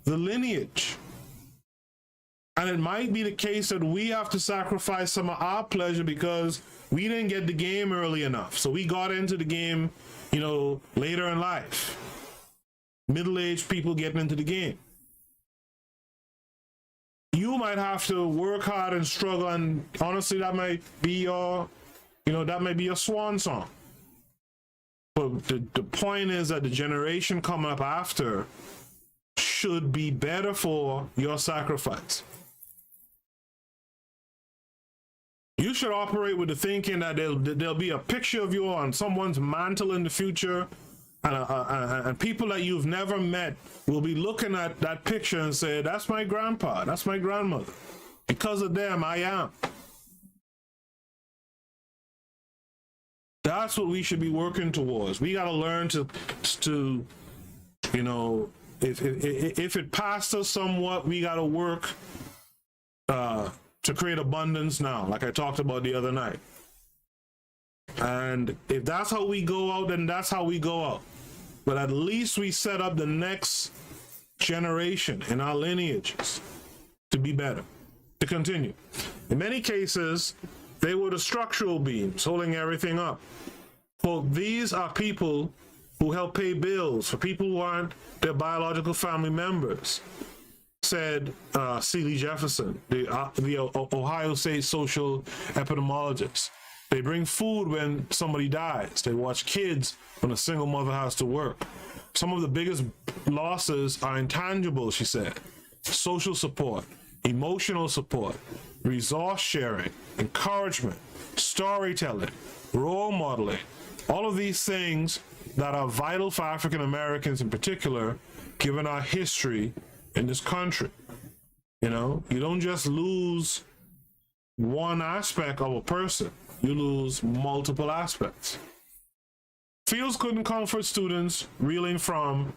the lineage. And it might be the case that we have to sacrifice some of our pleasure because we didn't get the game early enough. So we got into the game, later in life. Middle-aged people getting into the game. You might have to work hard and struggle, and honestly, that might be your that may be a swan song. But the point is that the generation coming up after should be better for your sacrifice. You should operate with the thinking that there'll be a picture of you on someone's mantle in the future, and people that you've never met will be looking at that picture and say, that's my grandpa, that's my grandmother. Because of them, I am. That's what we should be working towards. We got to learn to if it passed us somewhat, we got to work to create abundance now, like I talked about the other night. And if that's how we go out, then that's how we go out. But at least we set up the next generation in our lineages to be better, to continue. In many cases, they were the structural beams holding everything up. Well, these are people who help pay bills for people who aren't their biological family members, said C.Lee Jefferson, the Ohio State social epidemiologist. They bring food when somebody dies. They watch kids when a single mother has to work. Some of the biggest losses are intangible, she said. Social support, emotional support, resource sharing, encouragement, storytelling, role modeling, all of these things that are vital for African Americans in particular, given our history in this country. You don't just lose one aspect of a person, you lose multiple aspects. Fields couldn't comfort students reeling from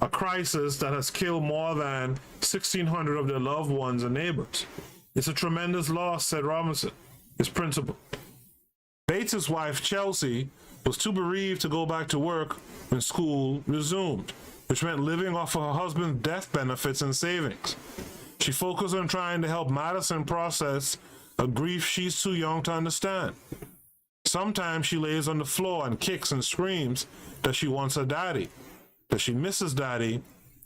a crisis that has killed more than 1,600 of their loved ones and neighbors. It's a tremendous loss, said Robinson, his principal. Bates's wife, Chelsea, was too bereaved to go back to work when school resumed, which meant living off of her husband's death benefits and savings. She focused on trying to help Madison process a grief she's too young to understand. Sometimes she lays on the floor and kicks and screams that she wants her daddy, that she misses daddy,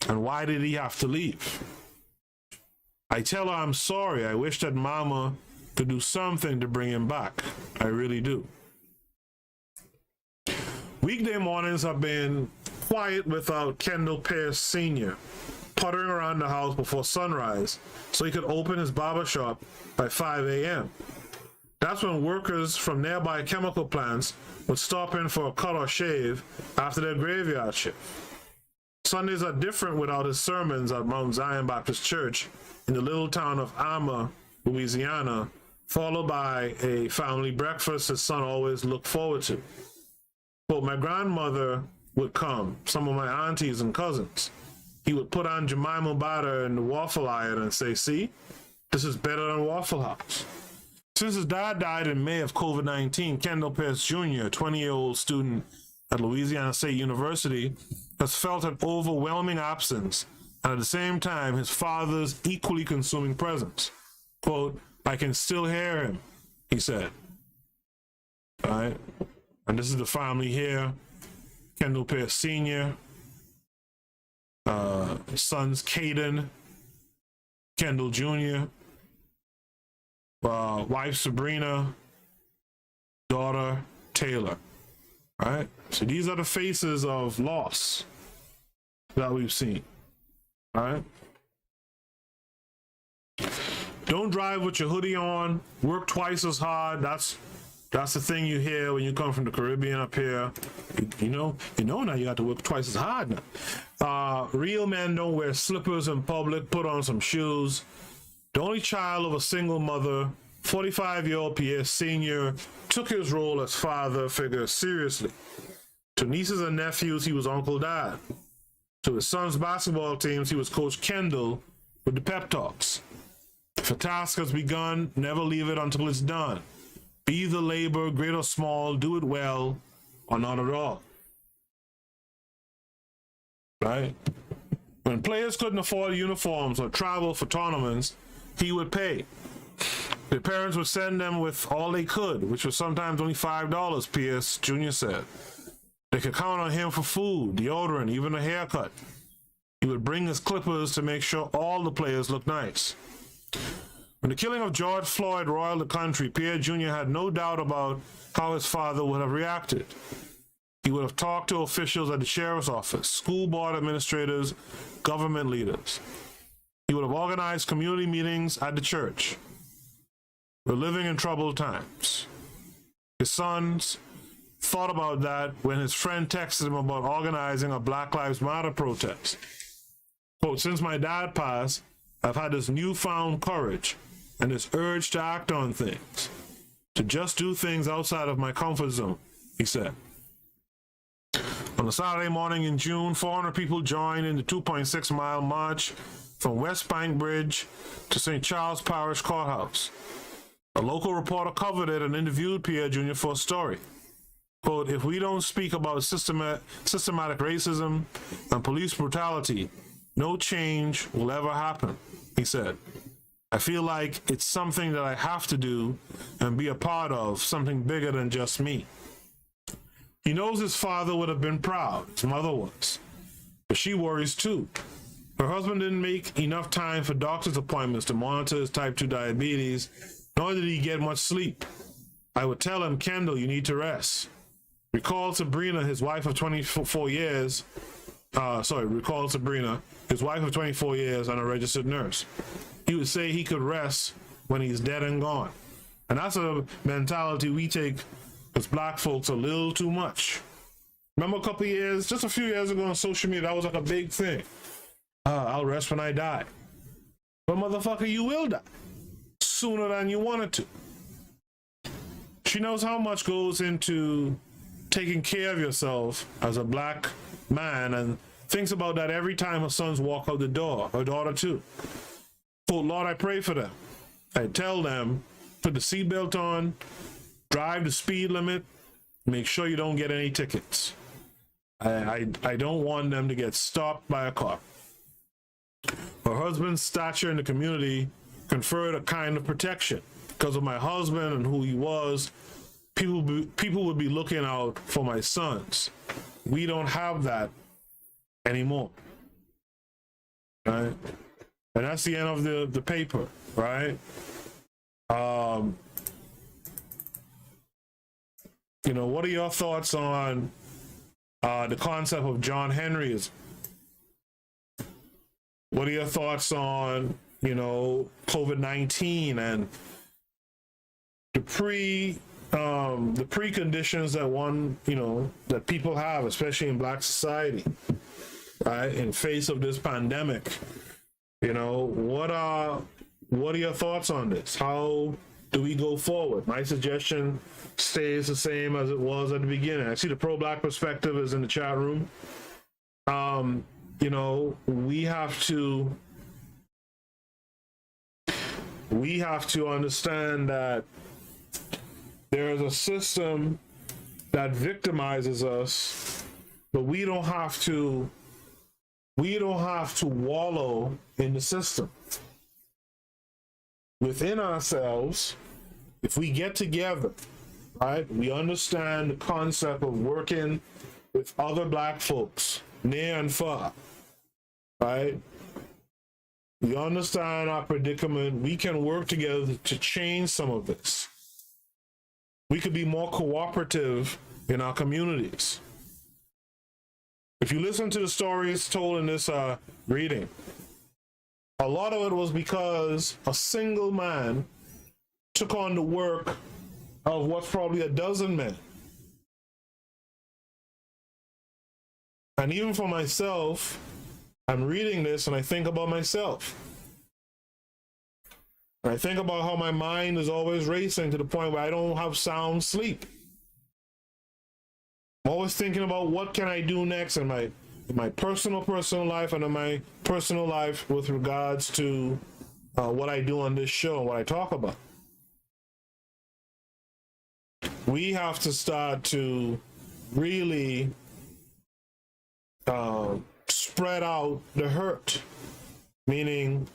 and why did he have to leave? I tell her I'm sorry. I wish that mama could do something to bring him back. I really do. Weekday mornings have been quiet without Kendall Pierce Sr. puttering around the house before sunrise so he could open his barber shop by 5 a.m. That's when workers from nearby chemical plants would stop in for a cut or shave after their graveyard shift. Sundays are different without his sermons at Mount Zion Baptist Church in the little town of Alma, Louisiana, followed by a family breakfast his son always looked forward to. But my grandmother would come, some of my aunties and cousins. He would put on Jemima batter in the waffle iron and say, "See, this is better than Waffle House." Since his dad died in May of COVID-19, Kendall Pierce Jr., a 20-year-old student at Louisiana State University, has felt an overwhelming absence, and at the same time, his father's equally consuming presence. Quote, "I can still hear him," he said. All right? And this is the family here. Kendall Pierce Sr., sons Caden, Kendall Jr., wife Sabrina, daughter Taylor. All right? So these are the faces of loss that we've seen. All right? Don't drive with your hoodie on. Work twice as hard. That's the thing you hear when you come from the Caribbean up here. You know now you got to work twice as hard now. Real men don't wear slippers in public. Put on some shoes. The only child of a single mother, 45-year-old Pierce Sr., took his role as father figure seriously. To nieces and nephews, he was Uncle Dad. To his son's basketball teams, he was Coach Kendall with the pep talks. If a task has begun, never leave it until it's done. Be the labor, great or small, do it well, or not at all. Right? When players couldn't afford uniforms or travel for tournaments, he would pay. Their parents would send them with all they could, which was sometimes only $5, Pierce Jr. said. They could count on him for food, deodorant, even a haircut. He would bring his clippers to make sure all the players looked nice. When the killing of George Floyd roiled the country, Pierre Jr. had no doubt about how his father would have reacted. He would have talked to officials at the sheriff's office, school board administrators, government leaders. He would have organized community meetings at the church. We're living in troubled times. His sons thought about that when his friend texted him about organizing a Black Lives Matter protest. Quote, "Since my dad passed, I've had this newfound courage and this urge to act on things, to just do things outside of my comfort zone," he said. On a Saturday morning in June, 400 people joined in the 2.6-mile march from West Bank Bridge to St. Charles Parish Courthouse. A local reporter covered it and interviewed Pierre Jr. for a story. Quote, "If we don't speak about systematic racism and police brutality, no change will ever happen," he said. "I feel like it's something that I have to do and be a part of, something bigger than just me." He knows his father would have been proud, his mother was, but she worries too. Her husband didn't make enough time for doctor's appointments to monitor his type 2 diabetes, nor did he get much sleep. I would tell him, "Kendall, you need to rest." Recall Sabrina, his wife of 24 years, and a registered nurse. He would say he could rest when he's dead and gone. And that's a mentality we take as black folks a little too much. Remember just a few years ago on social media, that was like a big thing. I'll rest when I die. But motherfucker, you will die sooner than you wanted to. She knows how much goes into taking care of yourself as a black man and thinks about that every time her sons walk out the door, her daughter too. Quote, "Lord, I pray for them. I tell them, put the seatbelt on, drive the speed limit, make sure you don't get any tickets. I don't want them to get stopped by a car." Her husband's stature in the community conferred a kind of protection. Because of my husband and who he was, people would be looking out for my sons. We don't have that anymore. Right? And that's the end of the paper, right? What are your thoughts on the concept of John Henryism. What are your thoughts on, COVID-19 and the preconditions that that people have, especially in Black society, right, in face of this pandemic? What are your thoughts on this? How do we go forward? My suggestion stays the same as it was at the beginning. I see the pro-Black perspective is in the chat room. We have to understand that there is a system that victimizes us, but we don't have to wallow in the system. Within ourselves, if we get together, right, we understand the concept of working with other Black folks, near and far, right? We understand our predicament. We can work together to change some of this. We could be more cooperative in our communities. If you listen to the stories told in this reading, a lot of it was because a single man took on the work of what's probably a dozen men. And even for myself, I'm reading this and I think about myself. And I think about how my mind is always racing to the point where I don't have sound sleep. I'm always thinking about what can I do next in my personal life and in my personal life with regards to what I do on this show and what I talk about. We have to start to really spread out the hurt, meaning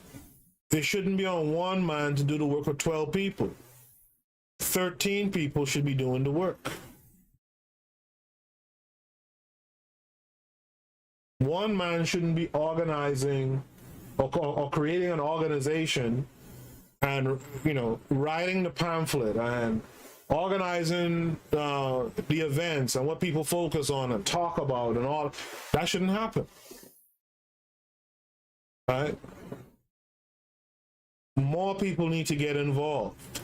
it shouldn't be on one man to do the work of 12 people. 13 people should be doing the work. One man shouldn't be organizing or creating an organization and writing the pamphlet and organizing the events and what people focus on and talk about and all. That shouldn't happen, right? More people need to get involved,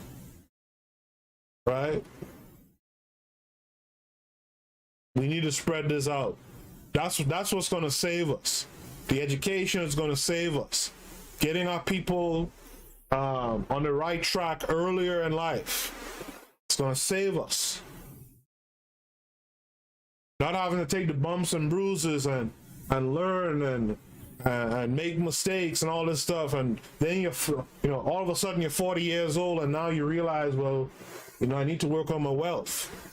right? We need to spread this out. That's what's going to save us. The education is going to save us. Getting our people on the right track earlier in life, it's going to save us. Not having to take the bumps and bruises and learn and make mistakes and all this stuff, and then all of a sudden you're 40 years old and now you realize, well, I need to work on my wealth.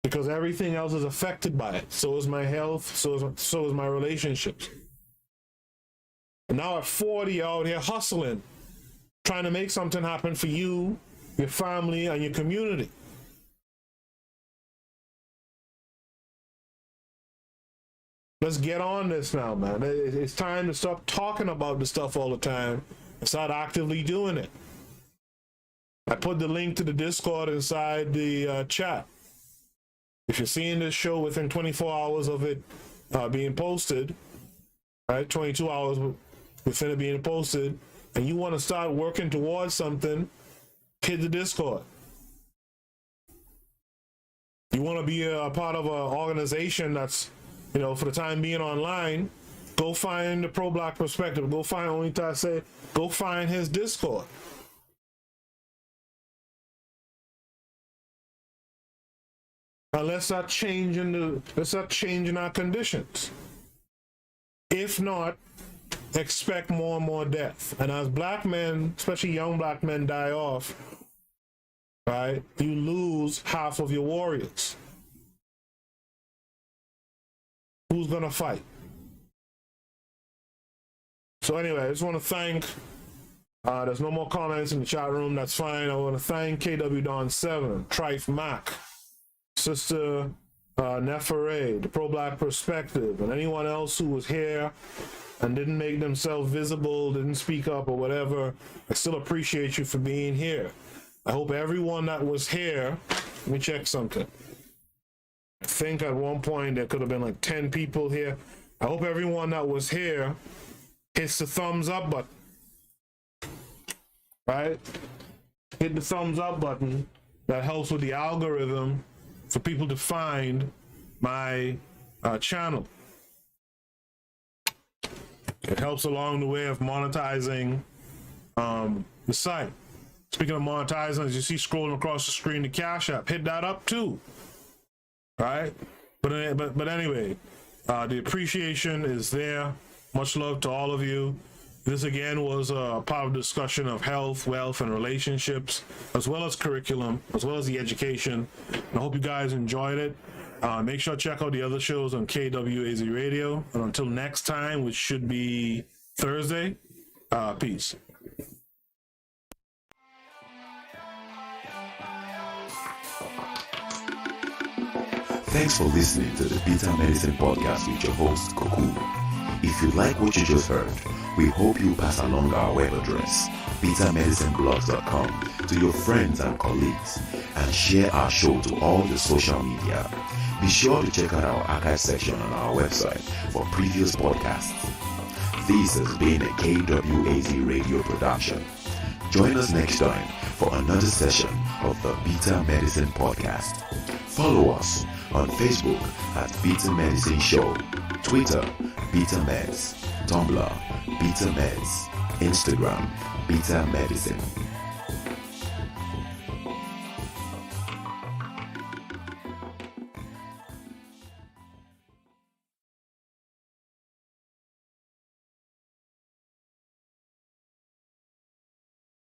Because everything else is affected by it. So is my health, so is my relationships. And now at 40, you're out here hustling, trying to make something happen for you, your family, and your community. Let's get on this now, man. It's time to stop talking about this stuff all the time and start actively doing it. I put the link to the Discord inside the chat. If you're seeing this show within 24 hours of it being posted, right, 22 hours within it being posted, and you want to start working towards something, hit the Discord. You want to be a part of an organization that's, for the time being online, go find the Pro-Black Perspective. Go find Onitase. Go find his Discord. And let's start changing our conditions. If not, expect more and more death. And as Black men, especially young Black men, die off, right, you lose half of your warriors. Who's gonna fight? So anyway, I just want to thank. There's no more comments in the chat room. That's fine. I want to thank KW Don 7, Trife Mac, Sister Nefere, the Pro-Black Perspective, and anyone else who was here and didn't make themselves visible, didn't speak up or whatever. I still appreciate you for being here. I hope everyone that was here, let me check something. I think at one point there could have been like 10 people here. I hope everyone that was here hits the thumbs up button. Right? Hit the thumbs up button. That helps with the algorithm for people to find my channel. It helps along the way of monetizing the site. Speaking of monetizing, as you see scrolling across the screen, the Cash App, hit that up too. Right? But anyway, the appreciation is there. Much love to all of you. This again was a part of the discussion of health, wealth, and relationships, as well as curriculum, as well as the education. And I hope you guys enjoyed it. Make sure to check out the other shows on KWAZ Radio. And until next time, which should be Thursday, peace. Thanks for listening to the Bitter Medicine Podcast with your host, Koku. If you like what you just heard, we hope you pass along our web address, bittermedicineblogs.com, to your friends and colleagues, and share our show to all the social media. Be sure to check out our archive section on our website for previous podcasts. This has been a KWAZ radio production. Join us next time for another session of the Bitter Medicine Podcast. Follow us on Facebook at Bitter Medicine Show, Twitter, Bitter Meds, Tumblr, Bitter Meds, Instagram, Bitter Medicine.